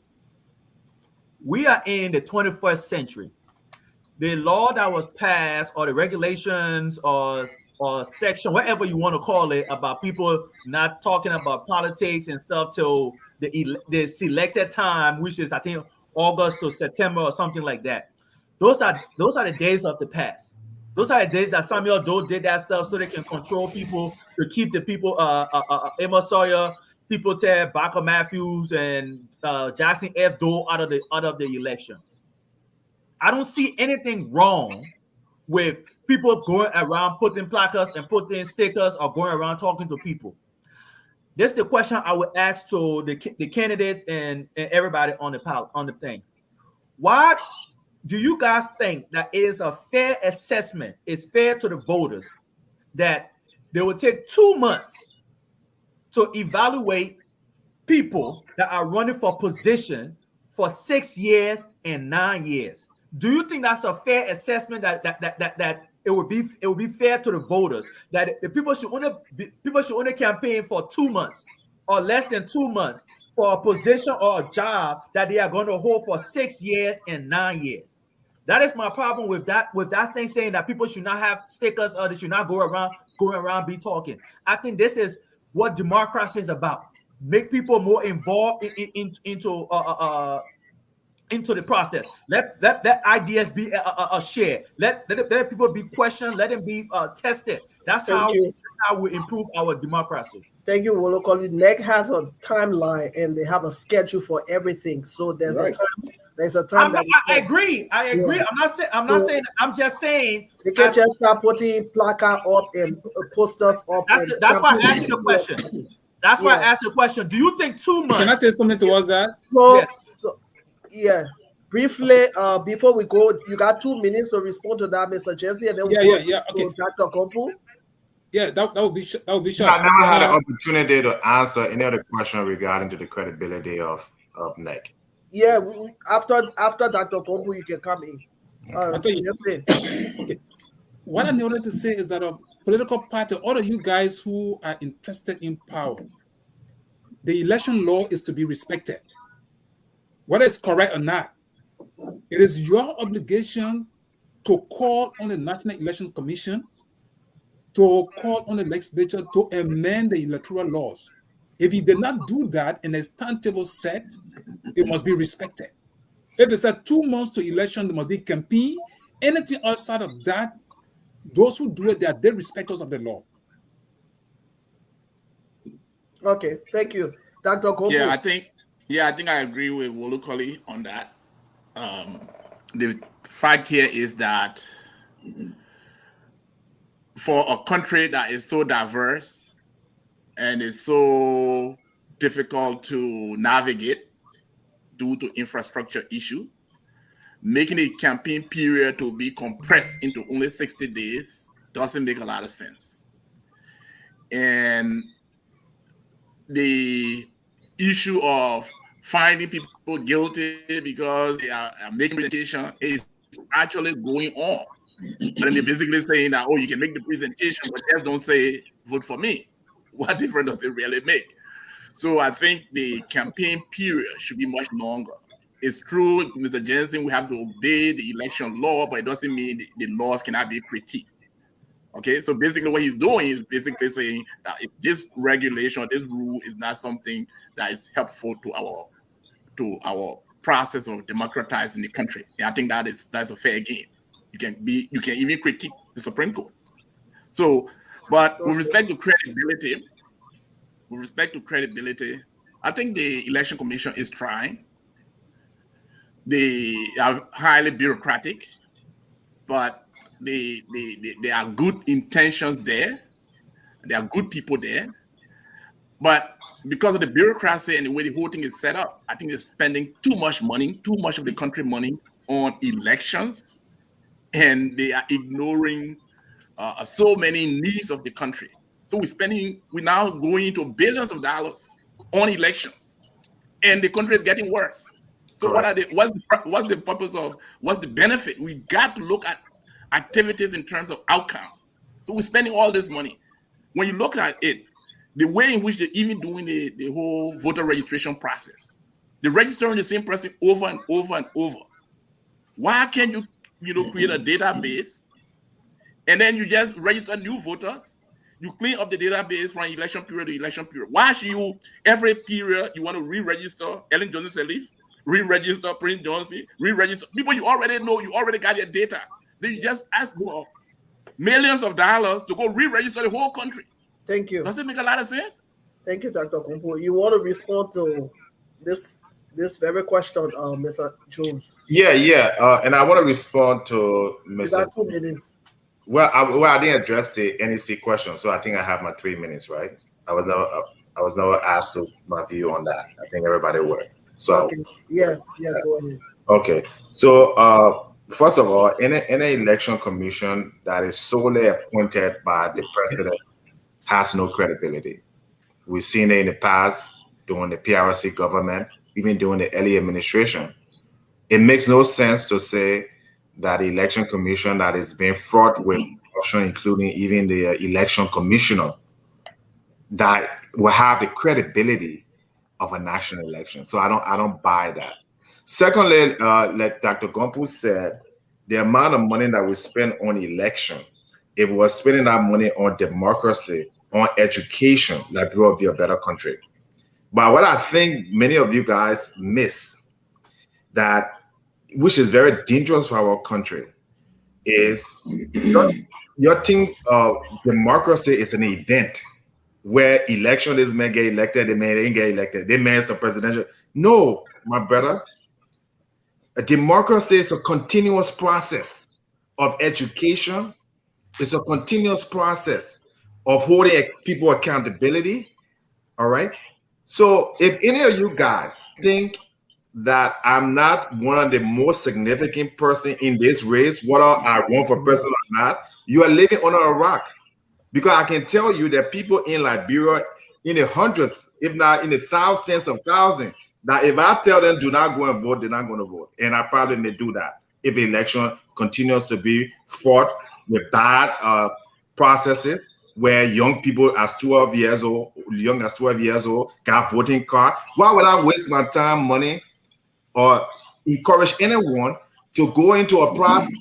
We are in the 21st century. The law that was passed or the regulations or section, whatever you want to call it, about people not talking about politics and stuff till the selected time, which is I think August to September or something like that. Those are the days of the past. Those are the days that Samuel Doe did that stuff so they can control people, to keep the people, Emma Sawyer, people Ted, Baca Matthews, and Jackson F. Doe out of the election. I don't see anything wrong with people going around putting placards and putting stickers or going around talking to people. This is the question I would ask to the candidates and everybody on the thing. Why do you guys think that it is a fair assessment? It's fair to the voters that they will take 2 months to evaluate people that are running for position for 6 years and 9 years? Do you think that's a fair assessment that it would be fair to the voters that the people should only campaign for 2 months or less than 2 months for a position or a job that they are going to hold for 6 years and 9 years? That is my problem with that thing, saying that people should not have stickers or they should not go around be talking. I think this is what democracy is about. Make people more involved into the process. Let ideas be shared. Let people be questioned. Let them be tested. That's how we improve our democracy. Thank you, Wolokoli. NEC has a timeline and they have a schedule for everything. So there's a time. There's a time. I agree. Yeah. I'm just saying. They can just start putting placard up and posters up. That's why I asked the question. That's why I asked the question. Do you think 2 months? Can I say something towards that? Yes. Yeah. Briefly, before we go, you got 2 minutes to respond to that, Mr. Jesse, and then we'll go to Dr. Kompu. Yeah, that would be short. I never had an opportunity to answer any other question regarding to the credibility of NEC. Yeah, after Dr. Kompu, you can come in. Okay. What I wanted to say is that a political party, all of you guys who are interested in power, the election law is to be respected. Whether it's correct or not, it is your obligation to call on the National Elections Commission, to call on the legislature to amend the electoral laws. If you did not do that and there's timetable set, it must be respected. If it's 2 months to election, there must be campaign. Anything outside of that, those who do it, they are dead respecters of the law. Okay, thank you. Dr. Kompo. Yeah, I think I agree with Wolukoli on that. The fact here is that for a country that is so diverse and is so difficult to navigate due to infrastructure issue, making a campaign period to be compressed into only 60 days doesn't make a lot of sense. And the issue of finding people guilty because they are making presentation is actually going on. But then they're basically saying that, oh, you can make the presentation, but just don't say vote for me. What difference does it really make? So I think the campaign period should be much longer. It's true, Mr. Jensen, we have to obey the election law, but it doesn't mean the laws cannot be critiqued. Okay, so basically what he's doing is basically saying that if this regulation, this rule is not something that is helpful to our process of democratizing the country. And I think that's a fair game. You can even critique the Supreme Court. So, but with respect to credibility, I think the Election Commission is trying. They are highly bureaucratic, but there are good intentions there. There are good people there. But because of the bureaucracy and the way the whole thing is set up, I think they're spending too much of the country money on elections, and they are ignoring so many needs of the country. So we're now going into billions of dollars on elections, and the country is getting worse. So what's the purpose of, what's the benefit? We got to look at activities in terms of outcomes. So we're spending all this money. When you look at it, the way in which they're even doing the whole voter registration process, they're registering the same person over and over and over. Why can't you create a database and then you just register new voters? You clean up the database from election period to election period. Why should you, every period, you want to re-register Ellen Johnson Sirleaf, re-register Prince Johnson, re-register people you already know, you already got your data. Then you just ask for millions of dollars to go re-register the whole country. Thank you. Does it make a lot of sense? Thank you, Dr. Kompo. You want to respond to this very question, Mr. Jones? Yeah. And I want to respond to Mr. You got 2 minutes. Well, I didn't address the NEC question, so I think I have my 3 minutes, right? I was never asked to my view on that. I think everybody would. So okay. Yeah, go ahead. Okay. So first of all, in an election commission that is solely appointed by the president has no credibility. We've seen it in the past during the PRC government, even during the early administration. It makes no sense to say that the election commission that is being fraught with corruption, including even the election commissioner, that will have the credibility of a national election. So I don't buy that. Secondly, like Dr. Kompo said, the amount of money that we spend on election, if we were spending that money on democracy, on education, that will be a better country. But what I think many of you guys miss, that which is very dangerous for our country, is your think democracy is an event where election, this man get elected, they may get elected, they may some presidential. No, my brother. A democracy is a continuous process of education. It's a continuous process of holding people accountability. All right. So if any of you guys think that I'm not one of the most significant person in this race, whether I run for president or not, you are living under a rock. Because I can tell you that people in Liberia, in the hundreds, if not in the thousands of thousands, that if I tell them do not go and vote, they're not going to vote. And I probably may do that if the election continues to be fought with bad processes where young people as 12 years old, got voting card. Why would I waste my time, money, or encourage anyone to go into a process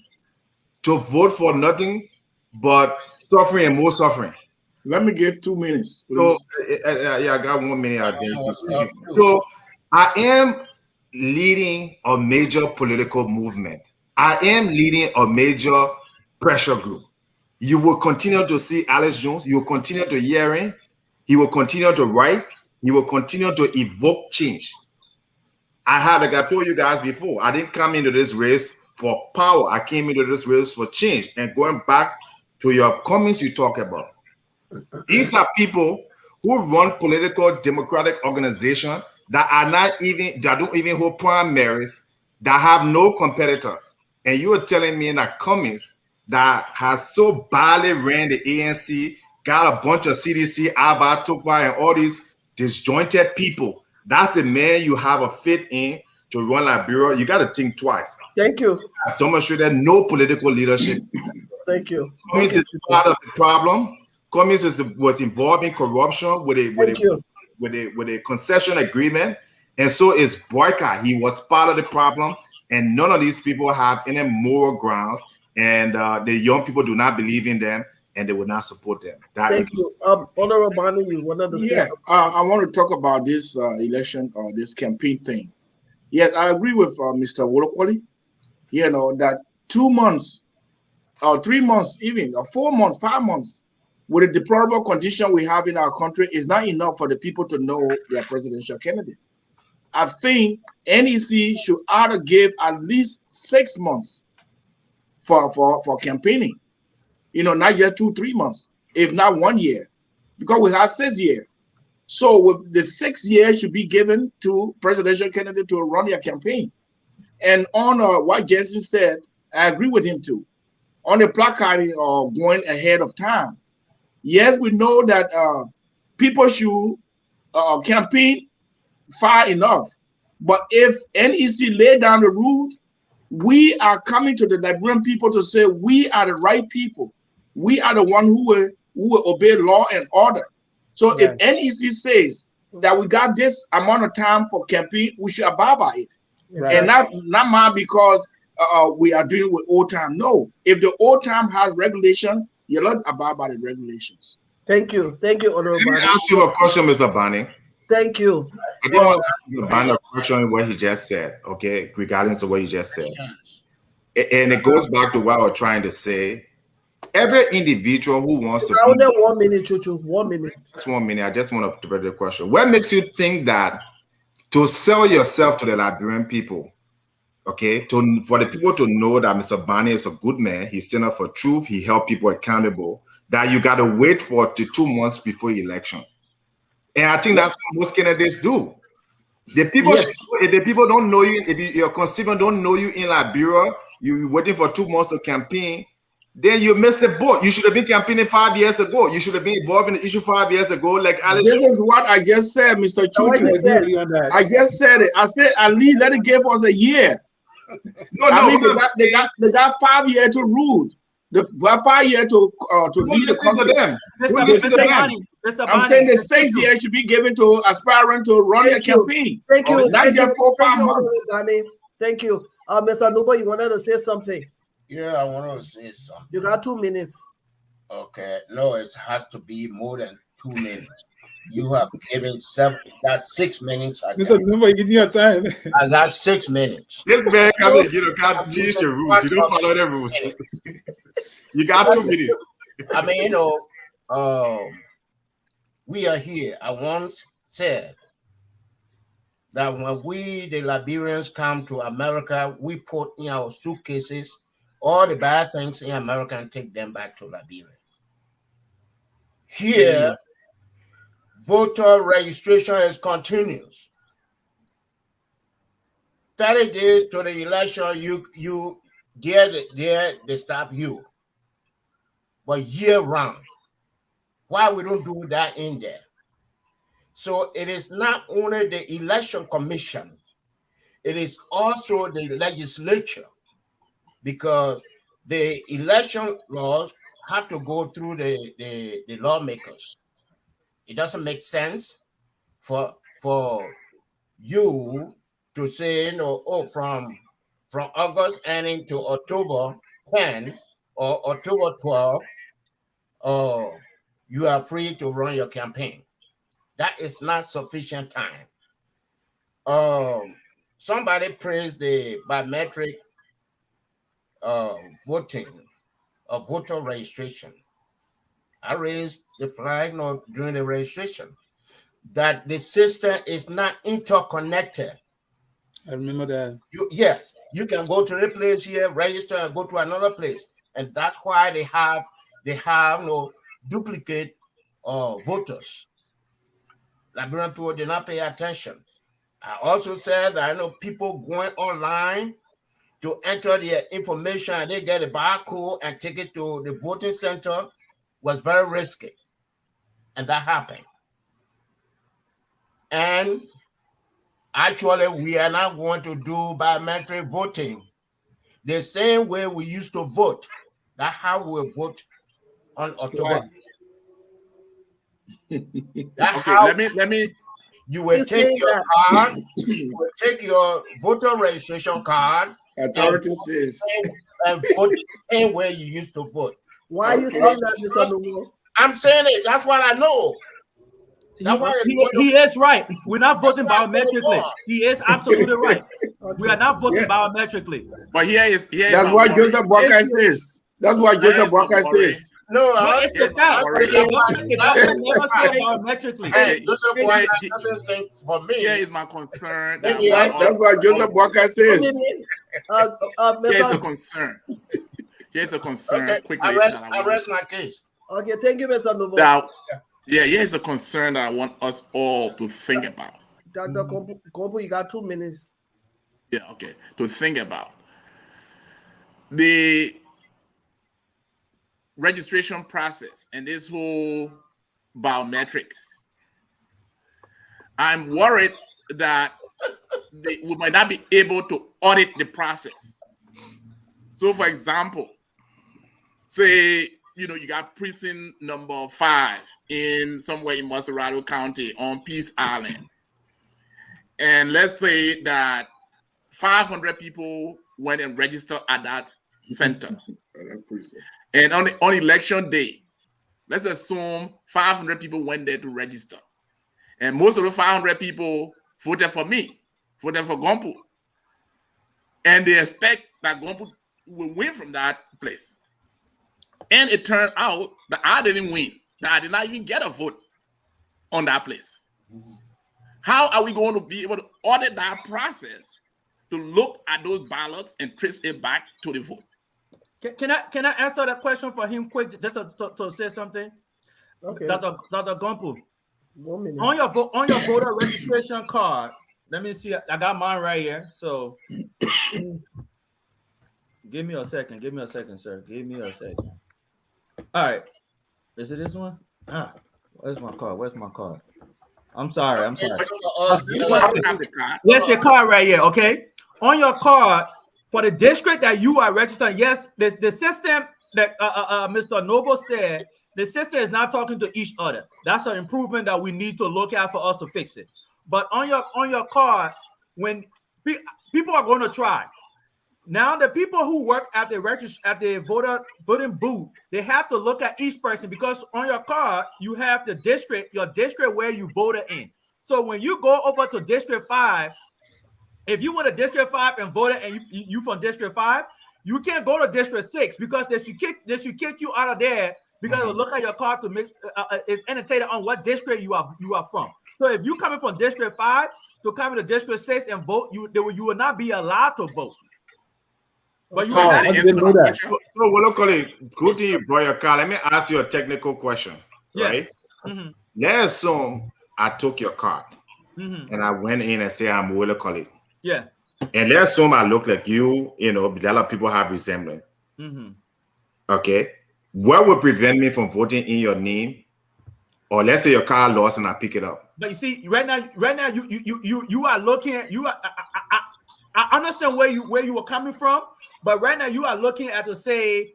to vote for nothing but suffering and more suffering? Let me give 2 minutes. So, I got 1 minute. I think. So I am leading a major political movement. I am leading a major pressure group. You will continue to see Alex Jones. You will continue to hear him. He will continue to write. he will continue to evoke change. Like I told you guys before, I didn't come into this race for power. I came into this race for change. And going back to your comments you talk about, these are people who run political democratic organizations that don't even hold primaries, that have no competitors. And you are telling me in that Cummings that has so badly ran the ANC, got a bunch of CDC, ABBA, Tokwa, and all these disjointed people. That's the man you have a faith in to run Liberia. You got to think twice. Thank you. As demonstrated no political leadership. Thank you. Cummings is part of the problem. Cummings was involved in corruption with a concession agreement, and so is Boyka. He was part of the problem, and none of these people have any moral grounds, and the young people do not believe in them, and they will not support them. Thank you. Honorable Bonnie, you wanted to say something? I want to talk about this election or this campaign thing. Yes, I agree with Mr. Wolokwali. You know, that 2 months or 3 months, even or 4 months, 5 months, with the deplorable condition we have in our country is not enough for the people to know their presidential candidate. I think NEC should either give at least 6 months for campaigning. You know, not just 2-3 months, if not 1 year, because we have 6 years. So with the 6 years should be given to presidential candidate to run their campaign. And on what Jensen said, I agree with him too. On the placarding or going ahead of time. Yes, we know that people should campaign far enough. But if NEC lay down the route, we are coming to the Liberian people to say we are the right people. We are the one who will obey law and order. So if NEC says that we got this amount of time for campaign, we should abide by it. Right. And not mad because we are doing with old time. No, if the old time has regulation, you're not abide by the regulations. Thank you. Thank you, Honorable. Let me ask you a question, Mr. Bani. Thank you. I don't want to Bani a question on what he just said, okay, regarding to what he just said. And it goes back to what I was trying to say. Every individual who wants to... Only 1 minute, Chuchu. 1 minute. Just 1 minute. I just want to develop the question. What makes you think that to sell yourself to the Liberian people, okay, for the people to know that Mr. Bani is a good man, he stood up for truth, he held people accountable, that you got to wait for 2 months before election? And I think that's what most candidates do. The people, if the people don't know you, if your constituent don't know you in Liberia, you're waiting for 2 months to campaign, then you missed the boat. You should have been campaigning 5 years ago. You should have been involved in the issue 5 years ago. Like Alice. This is what I just said, Mr. Chuchu. I just said it. I said, at least let it give us a year. I mean, they got 5 years to rule. The 5 years to lead the country. I'm saying the 6 years should be given to aspirant to run their campaign. Thank you. Not just 4 or 5 months. Thank you. Mr. Nuba, you wanted to say something? Yeah, I want to say something. You got 2 minutes. Okay. No, it has to be more than 2 minutes. You have given 7. That's 6 minutes. Mr. Nuba, give your time. I got 6 minutes. This man can't change the rules. You don't follow the rules. You got 2 minutes. I mean, you know, we are here. I once said that when we, the Liberians, come to America, we put in our suitcases all the bad things in America and take them back to Liberia. Here, voter registration is continuous. 30 days to the election, they stop you. But year round, why we don't do that in there? So it is not only the election commission, it is also the legislature, because the election laws have to go through the lawmakers. It doesn't make sense for you to say, you know, oh, from August ending to October 10 or October 12, you are free to run your campaign. That is not sufficient time. Somebody praised the biometric voting or voter registration. I raised the flag during the registration. that the system is not interconnected. I remember that. Yes, you can go to the place here, register, and go to another place, and that's why they have no duplicate voters. Liberian people did not pay attention. I also said that I know people going online to enter their information and they get a barcode and take it to the voting center was very risky. And that happened. And actually, we are now going to do biometric voting the same way we used to vote. That's how we vote on October. Okay, let me. You will take your card, you will take your voter registration card. Authority says. And vote the same way you used to vote. Why are you saying that, Mr. Noble? I'm saying it. That's what I know. He is right. We're not voting biometrically. He is absolutely right. We are not voting biometrically. But that's what Joseph Walker says. That's what Joseph Walker says. No, it's the fact. The government never said biometrically. Doesn't think for me. Here is my concern. That's what Joseph Walker says. Here's a concern. Here's a concern. Okay, Quickly, I rest my case. Okay, thank you, Mr. Noble. Now, here's a concern that I want us all to think about. Dr. Kompo, you got 2 minutes. Yeah, okay. To think about the registration process and this whole biometrics. I'm worried that we might not be able to audit the process. So, for example, say, you got precinct number 5 in somewhere in Maserado County on Peace Island. And let's say that 500 people went and registered at that center. And on election day, let's assume 500 people went there to register. And most of the 500 people voted for me, voted for Gompo. And they expect that Gompo will win from that place. And it turned out that I didn't win, that I did not even get a vote on that place. How are we going to be able to audit that process to look at those ballots and trace it back to the vote? Can I answer that question for him quick, just to say something? Okay. Dr. Gompo, 1 minute. on your voter registration card, let me see. I got mine right here. So give me a second. Give me a second, sir. Give me a second. All right. Is it this one? Where's my card? Where's my card? I'm sorry. That's the card right here. Okay. On your card, for the district that you are registered, yes, the system that Mr. Noble said, the system is not talking to each other. That's an improvement that we need to look at for us to fix it. But on your card, when people are going to try, now the people who work at the voting booth, they have to look at each person, because on your card you have your district where you voted in. So when you go over to District 5, if you went to District 5 and voted and you from District 5, you can't go to District 6 because they should kick you out of there, because they'll look at your card to make it's annotated on what district you are from. So if you coming from District 5 to come to District 6 and vote, you will not be allowed to vote. But you I didn't know that. So good thing you brought your card. Let me ask you a technical question. Right? Mm-hmm. Let's assume I took your card and I went in and say I'm Willow College. Yeah. And let's assume I look like you, a lot of people have resemblance. Okay. What would prevent me from voting in your name? Or let's say your car lost and I pick it up. But you see, right now you are looking at I understand where you were coming from, but right now you are looking at to say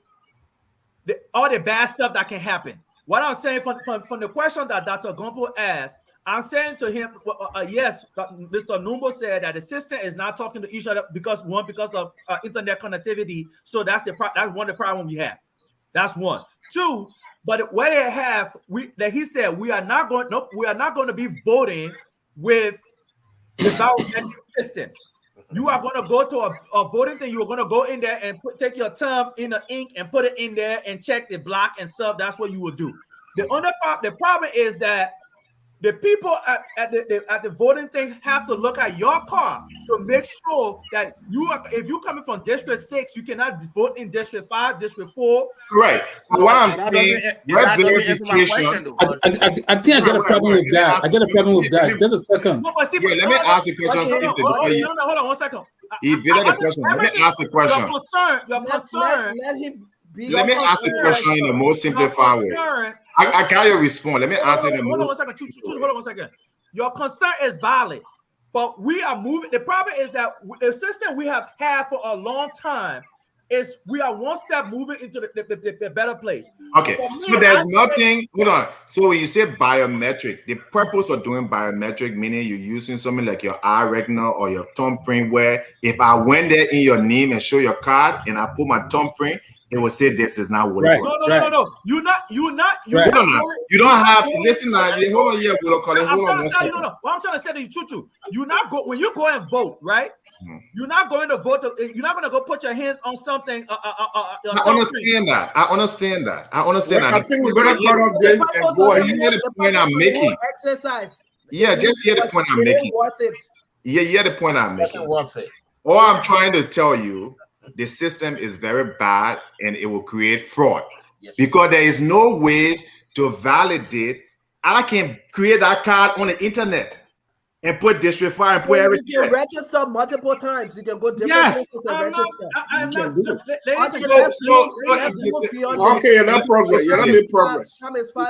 all the bad stuff that can happen. What I'm saying from the question that Dr. Gompo asked, I'm saying to him, yes, Mr. Numbo said that the system is not talking to each other because of internet connectivity. So that's one of the problems we have. That's one. Two, but what they have, he said we are not going to be voting with the ballot system. You are going to go to a voting thing. You're going to go in there and take your thumb in the ink and put it in there and check the block and stuff. That's what you will do. The problem is that The people at the voting things have to look at your car to make sure that if you're coming from District 6, you cannot vote in District 5, District 4. Correct. But what I'm That saying, doesn't answer my question, though. I think I get a problem with that. I get a problem with that. Just a second. No, but see, Yeah, let me ask the question. Hold on 1 second. He better the question. Let me ask the question. Your concern. Let him be. Let me ask the question in the most simplified way. I got your response. Let me answer it. Hold on 1 second. Hold on 1 second. Your concern is valid, but we are moving. The problem is that the system we have had for a long time is we are one step moving into the better place. Okay, so there's nothing. Hold on. So when you say biometric, the purpose of doing biometric, meaning you're using something like your eye retina or your thumbprint, where if I went there in your name and show your card and I put my thumbprint, it will say this is not what it was. No. You're not. You don't have to listen now. Hold on, hold on 1 second. What I'm trying to say to you, Chuchu, you're not when you go and vote, right? You're not going to vote. You're not going to go put your hands on something. I understand that. I think we better cut off this and go ahead. You hear the point I'm making. Exercise. Yeah, just hear the point I'm making. Worth it. Yeah, hear the point I'm making. Worth it. All I'm trying to tell you, the system is very bad and it will create fraud. Yes. Because there is no way to validate. I can create that card on the internet and put District 5 and put everything. You can register multiple times. You can go different places and register. Okay, you're not progress. You're not making progress.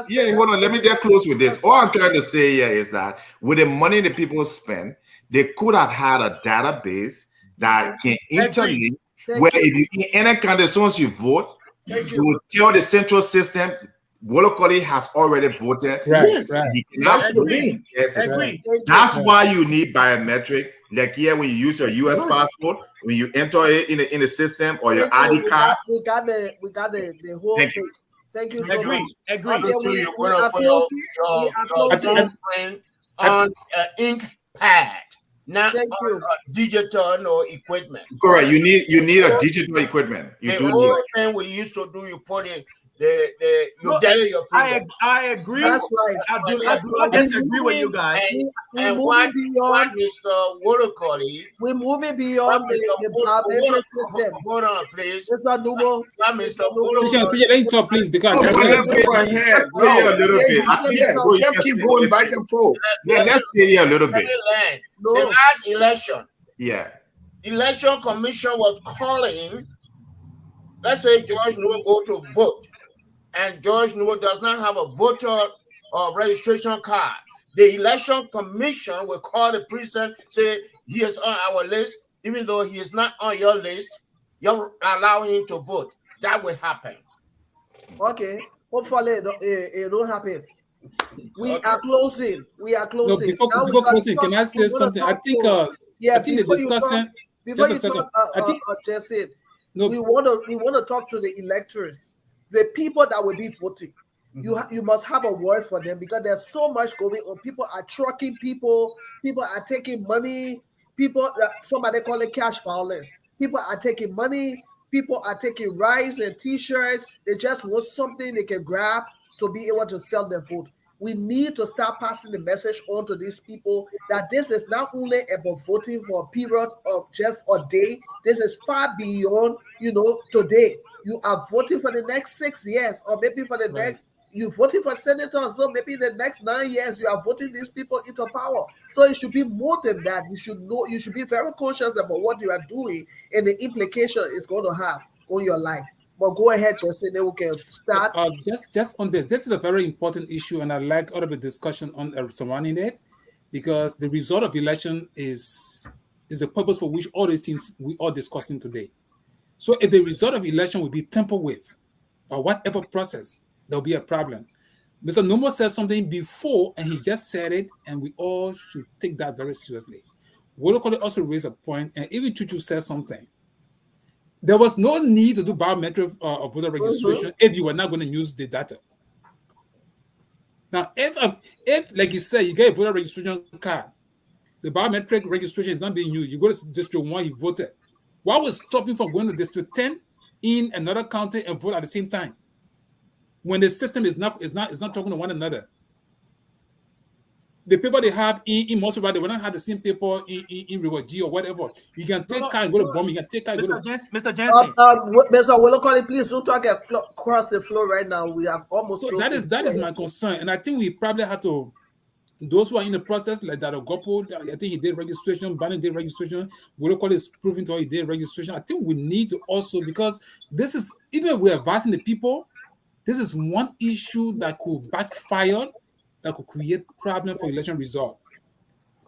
Yeah, hold on. Let me get close with this. All I'm trying to say here is that with the money that people spend, they could have had a database that can interlink where if you in any country, as soon as you vote, you will tell the central system locally has already voted. Yes. Agree. That's why you need biometric. Like here, when you use your US passport, when you enter it in the system or your ID card. We got the whole thing. Thank you so much. Agree. We are closing on ink pad. Not digital no equipment. Correct. You need a digital equipment. You the whole thing we used to do, you put it I agree. That's right. I do not disagree with you guys. And what Mr. Wolokoli, we're moving beyond the biometric system. Hold on, please. Mr. Nubo. Mr. Wolokoli. Let me talk, please, because go ahead. We can't keep going back and forth. Let's stay here a little bit. The last election. Yeah. Election Commission was calling. Let's say George Noah go to vote, and George Noah does not have a voter registration card. The Election Commission will call the precinct, say he is on our list, even though he is not on your list. You allow him to vote. That will happen. Okay. Hopefully it don't happen. We are closing. No, before closing, can I say something? I think the discussion. Before you talk, Jesse, we want to talk to the electors, the people that will be voting. You must have a word for them because there's so much going on. People are trucking people are taking money, somebody call it cash violence. People are taking money, people are taking rice and t-shirts. They just want something they can grab to be able to sell their vote. We need to start passing the message on to these people that this is not only about voting for a period of just a day. This is far beyond, today. You are voting for the next 6 years, or maybe for the next, you're voting for senators, so maybe the next 9 years, you are voting these people into power. So it should be more than that. You should know, you should be very conscious about what you are doing and the implication it's going to have on your life. But go ahead, Jesse, then we can start. Just on this is a very important issue, and I like all of the discussion on surrounding it, because the result of election is the purpose for which all these things we are discussing today. So if the result of election will be tampered with, or whatever process, there'll be a problem. Mr. Nomo said something before, and he just said it, and we all should take that very seriously. Wolokoli also raised a point, and even Chuchu said something. There was no need to do biometric voter registration if you were not going to use the data. Now, if like you said, you get a voter registration card, the biometric registration is not being used. You go to District 1, you voted. What was stopping from going to District 10 in another county and vote at the same time? When the system is not talking to one another. the paper they have in Montserrat, they will not have the same paper in River G or whatever. You can take car and go to Bomb. You can take car and go to... Mr. Jensen. Mr. Willocoli, please don't talk across the floor right now. We are almost so that is my concern. And I think we probably have to, those who are in the process, like that Gopo, I think he did registration, Bannon did registration, Willocoli is proving to all he did registration. I think we need to also, because this is, even if we're advising the people, this is one issue that could backfire, that could create problem for election result.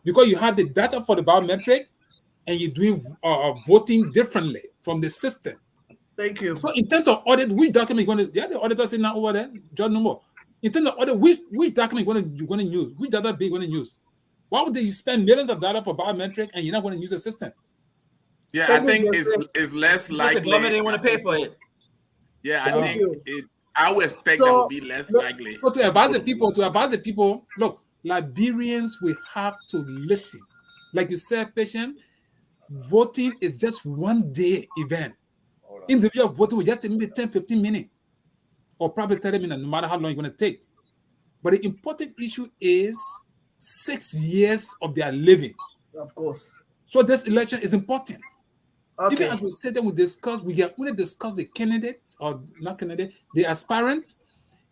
Because you have the data for the biometric and you're doing voting differently from the system. Thank you. So in terms of audit, which document you're going to, the auditor sitting now over there, John no more. In terms of audit, which document you're going to use? Which data you're going to use? Why would you spend millions of dollars for biometric and you're not going to use the system? Yeah, I think it's less likely. The government didn't want to pay for it. Yeah, I think I would expect that would be less likely. So to advise the people, look, Liberians will have to listen. Like you said, patient, voting is just one day event. Individual voting will just take maybe 10, 15 minutes. Or probably 30 minutes, no matter how long you're going to take. But the important issue is 6 years of their living. Of course. So this election is important. Okay. Even as we said that we have only discussed the candidates, or not candidate, the aspirants.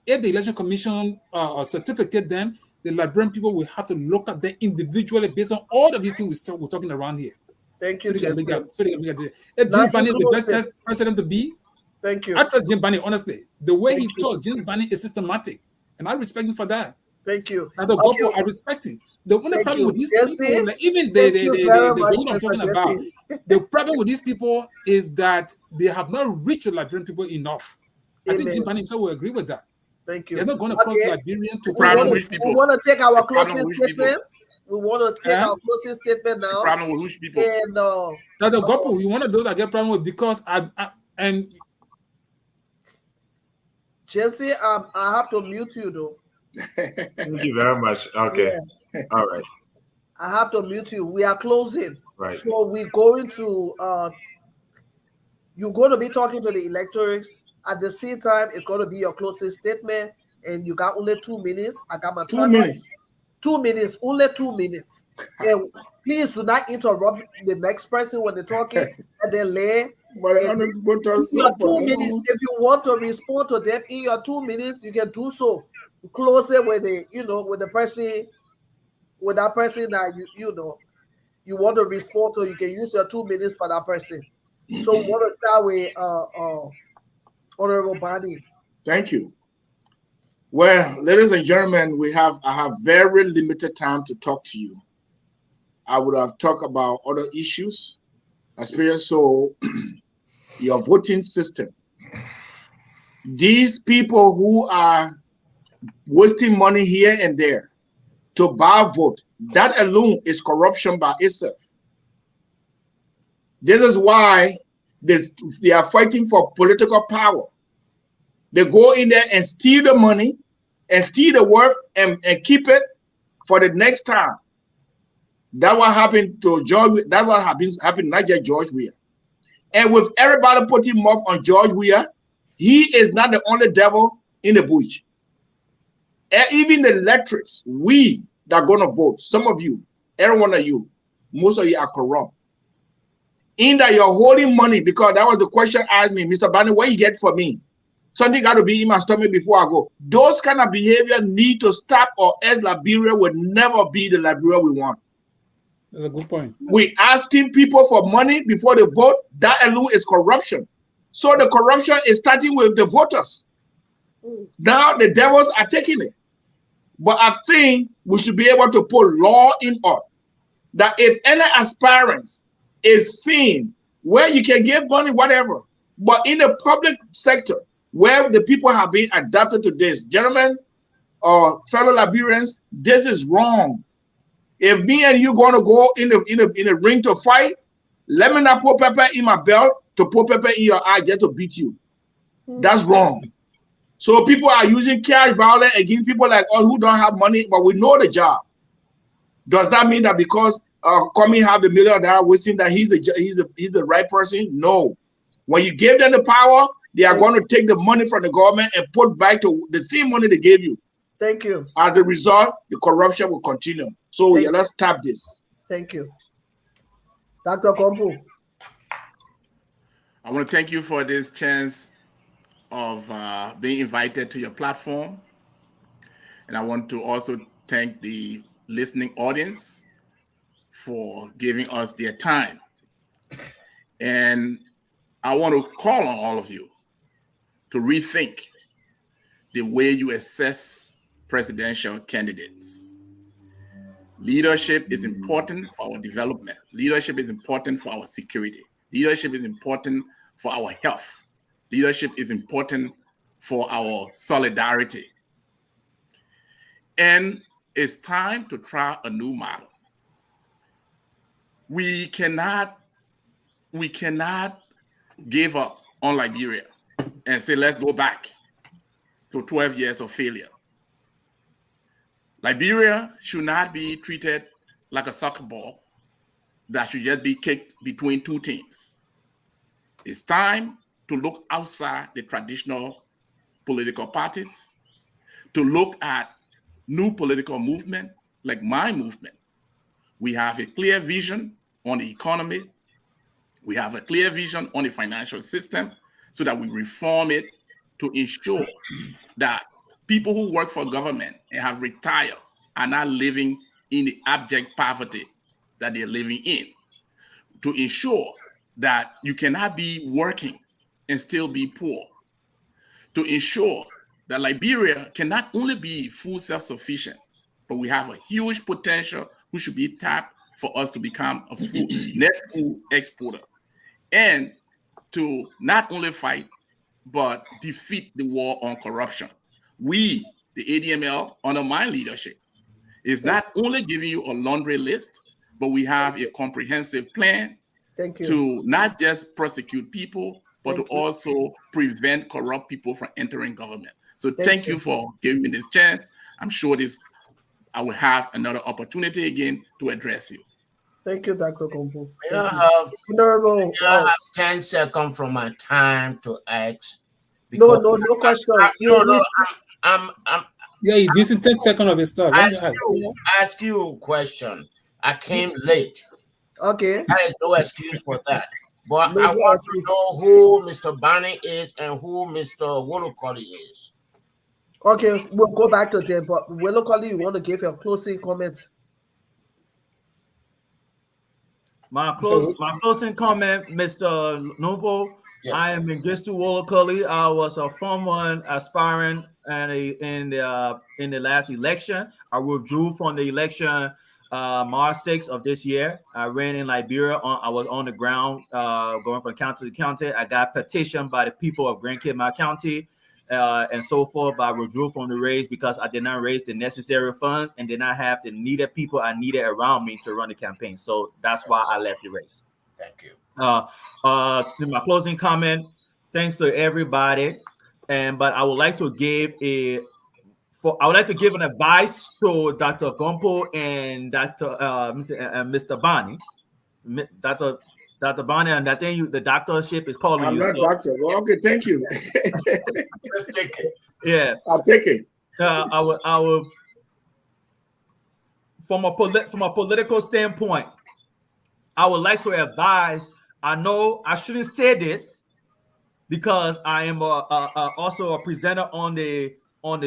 If the election commission certificate them, the Liberian people will have to look at them individually based on all of these things we're talking around here. Thank you, If James Bannon is the best president to be, thank you. I trust Jim Banny, honestly. The way he talks, James Banny is systematic. And I respect him for that. Thank you. And the Gopo, I respect him. The only problem with these people, like, even the I'm talking about, the problem with these people is that they have not reached the Liberian people enough. I think Jim Banny himself will agree with that. Thank you. They're not going to cross Liberian to we want to take our closing statements. We want to take our closing statement now. Problem with which people? And now the Gopo, we one of those I get problem with because and Jesse, I have to mute you though. Thank you very much. Okay. Yeah. All right. I have to mute you. We are closing. Right. So we're going to you're going to be talking to the electors. At the same time, it's going to be your closing statement. And you got only 2 minutes. I got my 2 minutes. 2 minutes, only 2 minutes. And please do not interrupt the next person when they're talking and then lay. But in your 2 minutes, if you want to respond to them in your 2 minutes, you can do so. Close it with with the person, with that person that you want to respond to. You can use your 2 minutes for that person. So we want to start with Honorable Barney. Thank you. Well, ladies and gentlemen, I have very limited time to talk to you. I would have talked about other issues, so your voting system. These people who are wasting money here and there to buy vote, that alone is corruption by itself. This is why they are fighting for political power. They go in there and steal the money and steal the worth and keep it for the next time. That's what happened to George. That's what happened not just George Weah. And with everybody putting mouth on George Weah, he is not the only devil in the bush. And even the electors, we that are going to vote, some of you, every one of you, most of you are corrupt. In that you're holding money, because that was the question asked me, Mr. Barney, what you get for me? Something got to be in my stomach before I go. Those kind of behavior need to stop, or else Liberia will never be the Liberia we want. That's a good point. We asking people for money before they vote. That alone is corruption. So the corruption is starting with the voters. Now the devils are taking it. But I think we should be able to put law in order that if any aspirants is seen where you can give money, whatever, but in the public sector where the people have been adapted to this, gentlemen or fellow Liberians, this is wrong. If me and you going to go in a ring to fight, let me not put pepper in my belt to put pepper in your eye just to beat you. That's wrong. So people are using cash violence against people like us who don't have money, but we know the job. Does that mean that because Comey have the $1 million wasting that he's the right person? No. When you give them the power, they are going to take the money from the government and put back to the same money they gave you. Thank you. As a result, the corruption will continue. So let's tap this. Thank you. Dr. Kompu. I want to thank you for this chance of being invited to your platform. And I want to also thank the listening audience for giving us their time. And I want to call on all of you to rethink the way you assess presidential candidates. Leadership is important for our development. Leadership is important for our security. Leadership is important for our health. Leadership is important for our solidarity. And it's time to try a new model. We cannot give up on Liberia and say, let's go back to 12 years of failure. Liberia should not be treated like a soccer ball that should just be kicked between two teams. It's time to look outside the traditional political parties, to look at new political movement like my movement. We have a clear vision on the economy. We have a clear vision on the financial system so that we reform it to ensure that people who work for government and have retired are not living in the abject poverty that they're living in. To ensure that you cannot be working and still be poor. To ensure that Liberia can not only be food self-sufficient, but we have a huge potential which should be tapped for us to become a net food exporter. And to not only fight, but defeat the war on corruption. We, the ADML, under my leadership, is not only giving you a laundry list, but we have a comprehensive plan to not just prosecute people, but to also prevent corrupt people from entering government. So thank you for giving me this chance. I'm sure I will have another opportunity again to address you. Thank you, Dr. Kompu. I have 10 seconds from my time to ask. No question. Yeah, you're using 10 seconds of his stuff. Ask you a question. I came late. Okay. There is no excuse for that. But I want to know who Mr. Bani is and who Mr. Wolokoli is. Okay, we'll go back to them. But Wolokoli, you want to give your closing comments? My closing comment, Mr. Noble. Yes. I am Mengistu Wolokoli. I was a former aspirant in the last election. I withdrew from the election March 6th of this year. I ran in Liberia. I was on the ground going from county to county. I got petitioned by the people of Grand Kidma County and so forth, but I withdrew from the race because I did not raise the necessary funds and did not have the needed people I needed around me to run the campaign. So that's why I left the race. Thank you. In my closing comment, thanks to everybody. But I would like to give an advice to Dr. Gompo and Mr. Bani. Dr. Bani, and I think the doctorship is calling you. I'm not doctor. Well, okay, thank you. Let's take it. Yeah, I'll take it. I will. From a political standpoint, I would like to advise. I know I shouldn't say this because I am also a presenter on the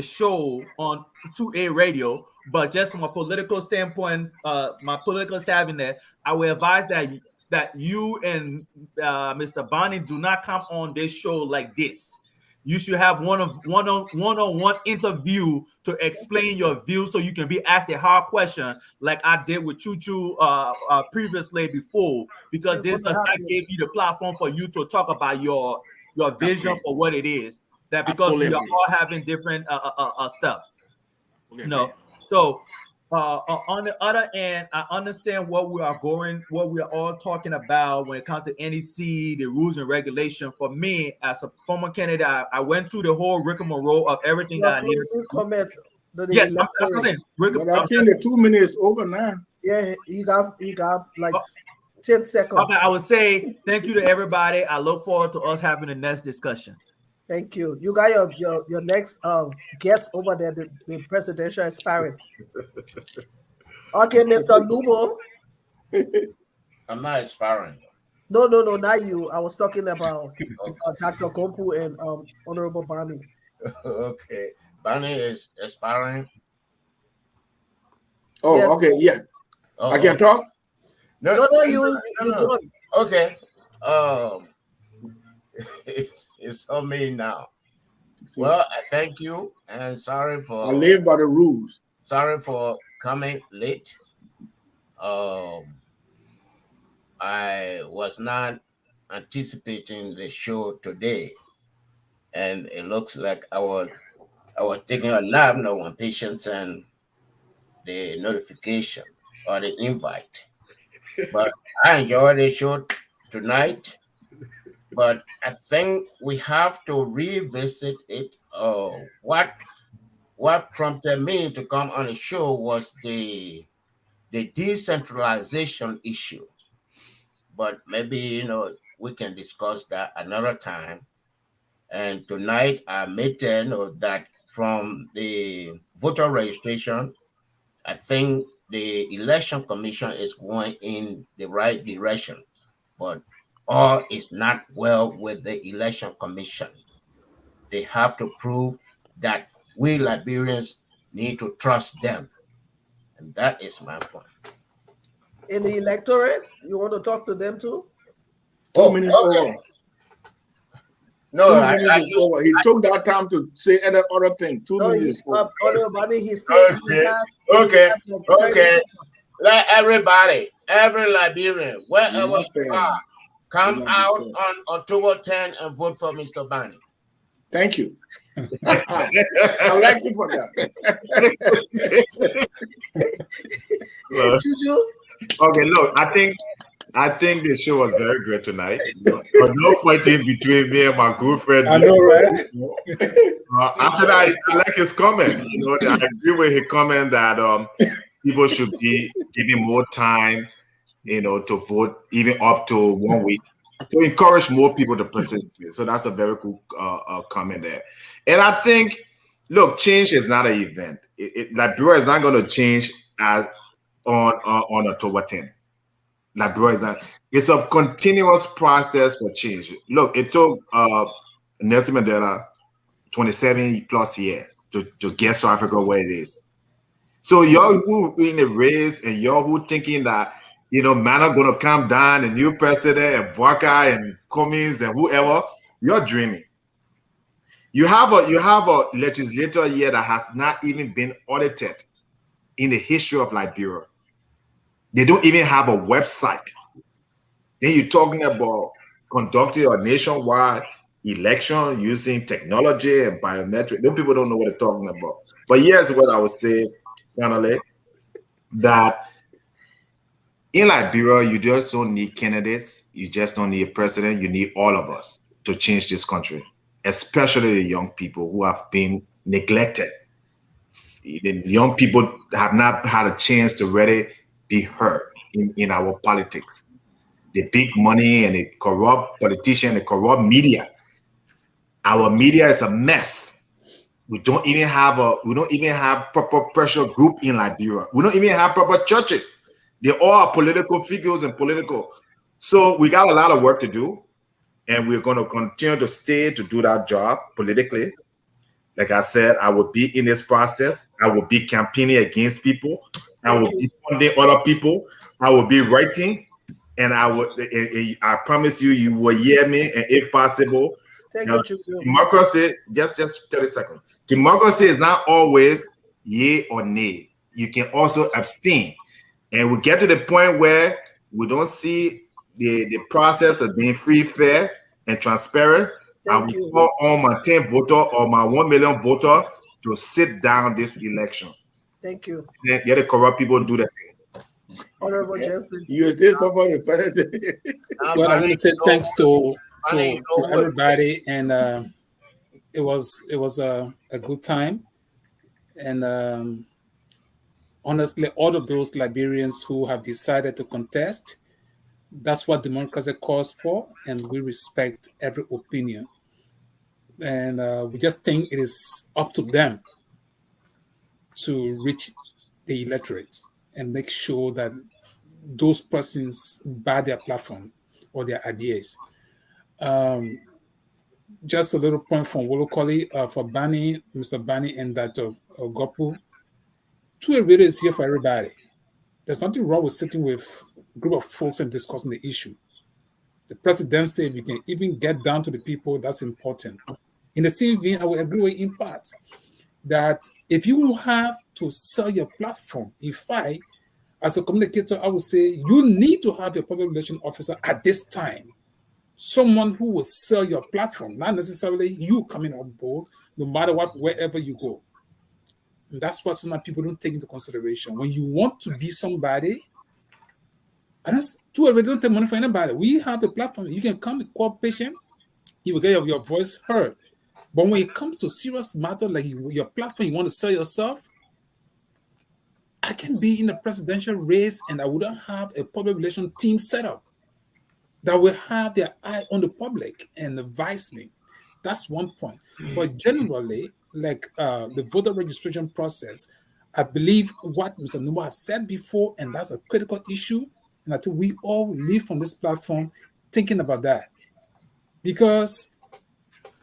show on 2A radio, but just from a political standpoint, my political savviness, I will advise that you and Mr. Bani do not come on this show like this. You should have one-on-one interview to explain your views so you can be asked a hard question like I did with Chuchu previously before, because this does not give you the platform for you to talk about your vision for what it is. That because we are all having different stuff. So on the other end, I understand what we are all talking about when it comes to NEC, the rules and regulation. For me, as a former candidate, I went through the whole rigmarole of everything that I needed. Comments. Yes, that's what I'm saying. But I think the 2 minutes over now. Yeah, you got like 10 seconds. Okay, I would say thank you to everybody. I look forward to us having the next discussion. Thank you. You got your next guest over there, the presidential aspirants. Okay, Mr. Nubo. I'm not aspiring. No, not you. I was talking about Dr. Kompu and Honorable Bani. Okay. Bunny is aspiring. Oh, Yes. okay, yeah. I can talk? No, you don't. Okay. It's on me now. Well, I thank you and sorry for I live by the rules. Sorry for coming late. I was not anticipating the show today, and it looks like I was taking a nap now on patients and the notification or the invite. But I enjoyed the show tonight. But I think we have to revisit it. What prompted me to come on the show was the decentralization issue. But maybe we can discuss that another time. And tonight I made that from the voter registration, I think the election commission is going in the right direction, but all is not well with the election commission. They have to prove that we Liberians need to trust them. And that is my point. In the electorate, you want to talk to them too? 2 minutes over. No, 2 minutes is over. He took that time to say other thing. 2 minutes is over. Okay. Let everybody, every Liberian, wherever you are, come out on October 10 and vote for Mr. Bani. Thank you. I like you for that. Okay, look, I think the show was very good tonight. There was no fighting between me and my good friend. I know, right? After that, I like his comment. I agree with his comment that people should be given more time, to vote, even up to 1 week, to encourage more people to participate. So that's a very cool comment there. And I think, look, change is not an event. Liberia is not going to change on October 10th. Liberia is not. It's a continuous process for change. Look, it took Nelson Mandela 27 plus years to get South Africa where it is. So y'all who in the race and y'all who thinking that man are gonna come down, a new president and Bwaka and Cummings and whoever, you're dreaming. You have a legislature here that has not even been audited in the history of Liberia. They don't even have a website. Then you're talking about conducting a nationwide election using technology and biometric. Those people don't know what they're talking about. But here's what I would say, finally, that in Liberia, you just don't need candidates. You just don't need a president. You need all of us to change this country, especially the young people who have been neglected. The young people have not had a chance to really be heard in our politics. The big money and the corrupt politician, the corrupt media. Our media is a mess. We don't even have proper pressure group in Liberia. We don't even have proper churches. They all are political figures and political. So we got a lot of work to do, and we're going to continue to stay to do that job politically. Like I said, I will be in this process. I will be campaigning against people. I will be funding other people. I will be writing, and I promise you will hear me, and if possible, democracy, just 30 seconds. Democracy is not always yay or nay. You can also abstain. And we get to the point where we don't see the process of being free, fair, and transparent. I will call on my 10 voter or my 1 million voter to sit down this election. Thank you. Let the corrupt people do that thing. Honorable Jensen. You still suffer the penalty. Well, I want to say thanks to everybody, and it was a good time. And honestly, all of those Liberians who have decided to contest, that's what democracy calls for, and we respect every opinion. And we just think it is up to them to reach the electorate and make sure that those persons buy their platform or their ideas. Just a little point from Wolokoli for Bani, Mr. Bani, and that Gopu. Two radio is here for everybody. There's nothing wrong with sitting with a group of folks and discussing the issue. The president said if you can even get down to the people, that's important. In the same vein, I will agree with in part that if you have to sell your platform, as a communicator, I would say you need to have a public relations officer at this time, someone who will sell your platform, not necessarily you coming on board, no matter what, wherever you go. And that's what some people don't take into consideration. When you want to be somebody, we don't take money for anybody. We have the platform. You can come and call patient, you will get your voice heard. But when it comes to serious matter like your platform, you want to sell yourself, I can be in a presidential race and I wouldn't have a public relations team set up that will have their eye on the public and advise me. That's one point. But generally, like the voter registration process, I believe what Mr. Numa has said before, and that's a critical issue. And I think we all live from this platform thinking about that. Because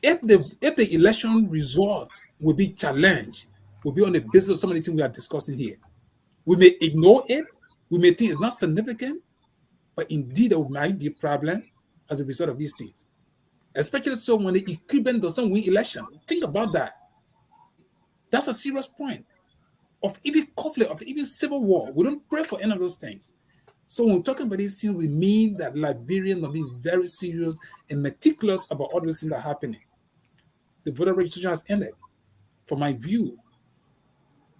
if the election result will be challenged, will be on the basis of so many things we are discussing here, we may ignore it, we may think it's not significant, but indeed there might be a problem as a result of these things. Especially so when the equipment does not win election. Think about that. That's a serious point of even conflict, of even civil war. We don't pray for any of those things. So when we're talking about these things, we mean that Liberians are being very serious and meticulous about all those things that are happening. The voter registration has ended, from my view.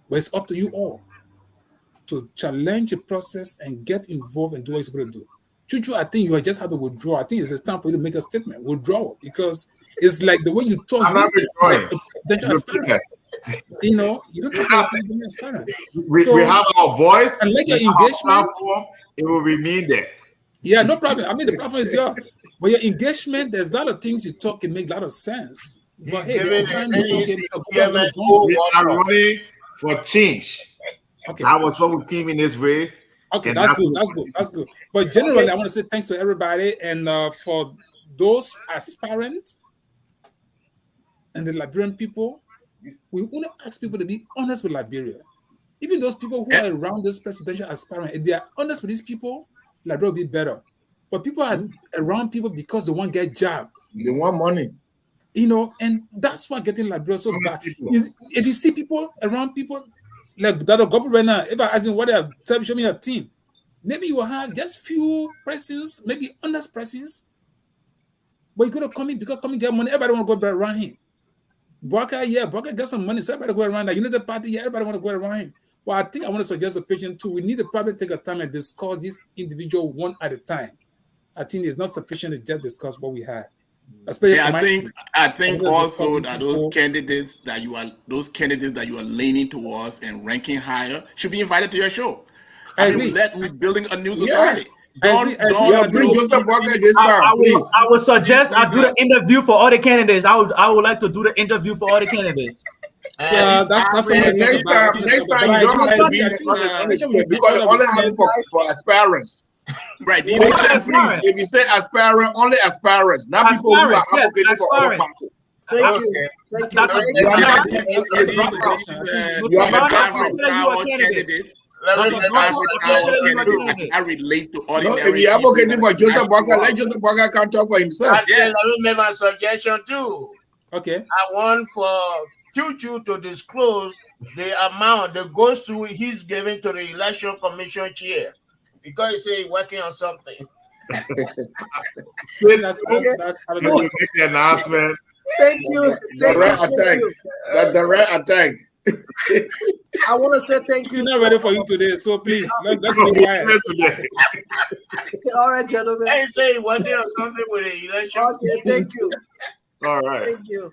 But it's up to you all to challenge the process and get involved and do what you're supposed to do. Chuchu, I think you just have to withdraw. I think it's time for you to make a statement. Withdraw, because it's like the way you talk. I'm not withdrawing. You know, you don't talk like a aspirant. We have our voice. And like your engagement, it will remain there. Yeah, no problem. I mean, the platform is yours. But your engagement, there's a lot of things you talk can make a lot of sense. But hey, we are running for change. Okay. That was what we came in this race. Okay, that's good. But generally, I want to say thanks to everybody, and for those aspirants and the Liberian people, we want to ask people to be honest with Liberia. Even those people who are around this presidential aspirant, if they are honest with these people, Liberia will be better. But people are around people because they want to get job. They want money. You know, and that's what getting Liberia so bad. If you see people around people like that are government right now, if I ask them what they have, show me a team, maybe you will have just few persons, maybe honest persons, but you're going to come in because come and get money. Everybody want to go around him. Broker get some money, so everybody go around that. You know the party, everybody want to go around him. Well, I think I want to suggest a patient too. We need to probably take a time and discuss this individual one at a time. I think it's not sufficient to just discuss what we had. I think also that those candidates that you are leaning towards and ranking higher should be invited to your show. We're building a new society. Bring Joseph Walker this time, please. I would suggest I do the interview for all the candidates. I would like to do the interview for all the candidates. Yeah, that's next time you don't have to be because they only have it for aspirants. Right. If you say aspirant, only aspirants, not people who are advocating for other parties. Thank you. I relate to ordinary. If you're advocating for Joseph Walker, let Joseph Walker can talk for himself. I remember my suggestion too. Okay. I want for Chuchu to disclose the amount that goes to he's giving to the election commission chair. Because you say working on something. That's the announcement. Thank you. That direct attack. I want to say thank you. We're not ready for you today, so please let's be quiet. All right, gentlemen. I say working on something with the election. Okay, thank you. All right. Thank you.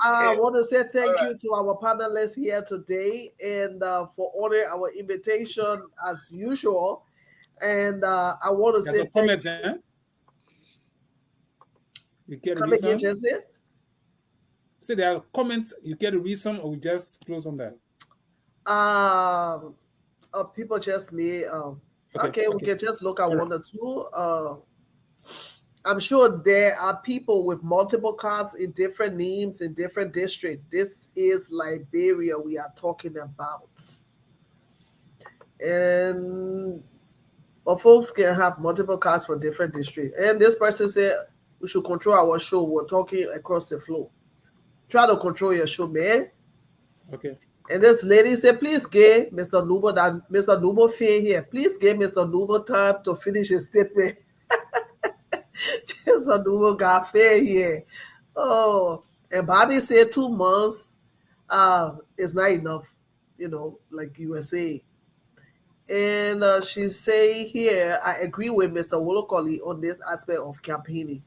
I want to say thank you to our panelists here today and for honoring our invitation as usual. And I want to say comment, Come again, Jensen? So there are comments. You get a reason, or we just close on that? People just may. Okay, we can just look at one or two. I'm sure there are people with multiple cards in different names in different districts. This is Liberia we are talking about. And folks can have multiple cards for different districts. And this person said we should control our show. We're talking across the floor. Try to control your show, man. Okay. And this lady said, please give Mr. Nubo, that Mr. Nubo fair here. Please give Mr. Nubo time to finish his statement. Mr. Nubo got fair here. Oh, and Bobby said 2 months is not enough, like you were saying. And she say here, I agree with Mr. Wolokoli on this aspect of campaigning.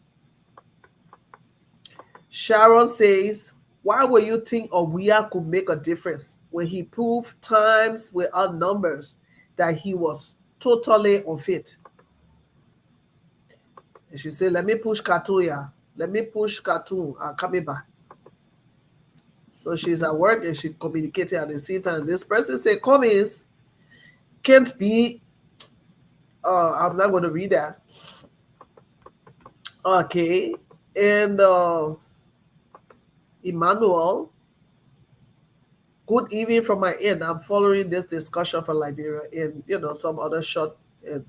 Sharon says, why would you think Obuya could make a difference when he proved times without numbers that he was totally unfit? And she said, let me push cartoon, yeah. Let me push cartoon. I'm coming back. So she's at work and she communicated at the same time. This person said, Cummings can't be, I'm not going to read that. Okay. And Emmanuel, good evening from my end. I'm following this discussion for Liberia and, some other short and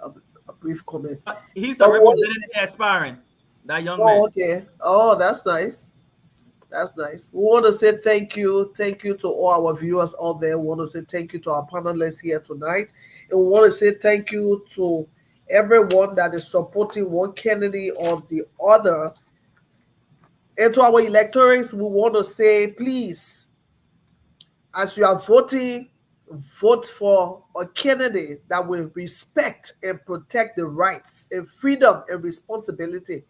a brief comment. He's a representative aspiring, that young man. Okay. Oh, that's nice. That's nice. We want to say thank you. Thank you to all our viewers out there. We want to say thank you to our panelists here tonight. And we want to say thank you to everyone that is supporting one candidate or the other. And to our electors, we want to say, please, as you are voting, vote for a candidate that will respect and protect the rights and freedom and responsibility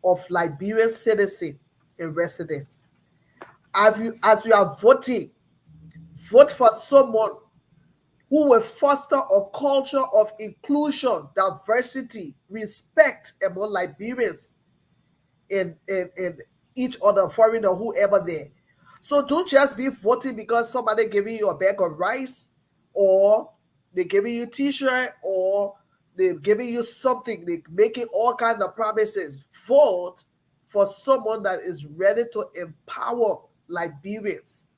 of Liberian citizens and residents. As you are voting, vote for someone who will foster a culture of inclusion, diversity, respect among Liberians and each other, foreign or whoever there. So don't just be voting because somebody giving you a bag of rice, or they're giving you a t-shirt, or they're giving you something, they're making all kinds of promises. Vote for someone that is ready to empower Liberians,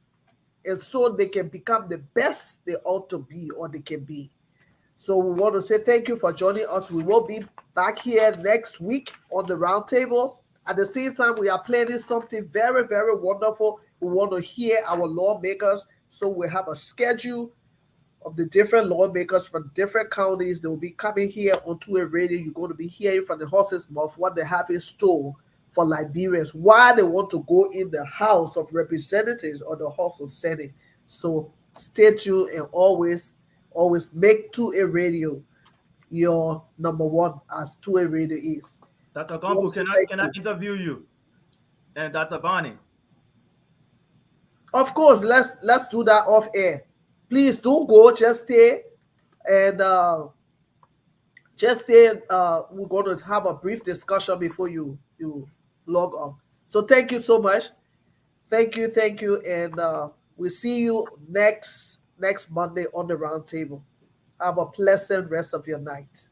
and so they can become the best they ought to be, or they can be. So we want to say thank you for joining us. We will be back here next week on the roundtable. At the same time, we are planning something very, very wonderful. We want to hear our lawmakers. So we have a schedule of the different lawmakers from different counties. They will be coming here onto a radio. You're going to be hearing from the horse's mouth what they have in store for Liberians, why they want to go in the House of Representatives or the House of Senate. So stay tuned and always make 2A Radio your number one, as 2A Radio is. Dr. Gambo, can I interview you? And Dr. Bonnie? Of course, let's do that off air. Please don't go, just stay. And we're going to have a brief discussion before you log on. So thank you so much. Thank you. And we'll see you next Monday on the roundtable. Have a pleasant rest of your night.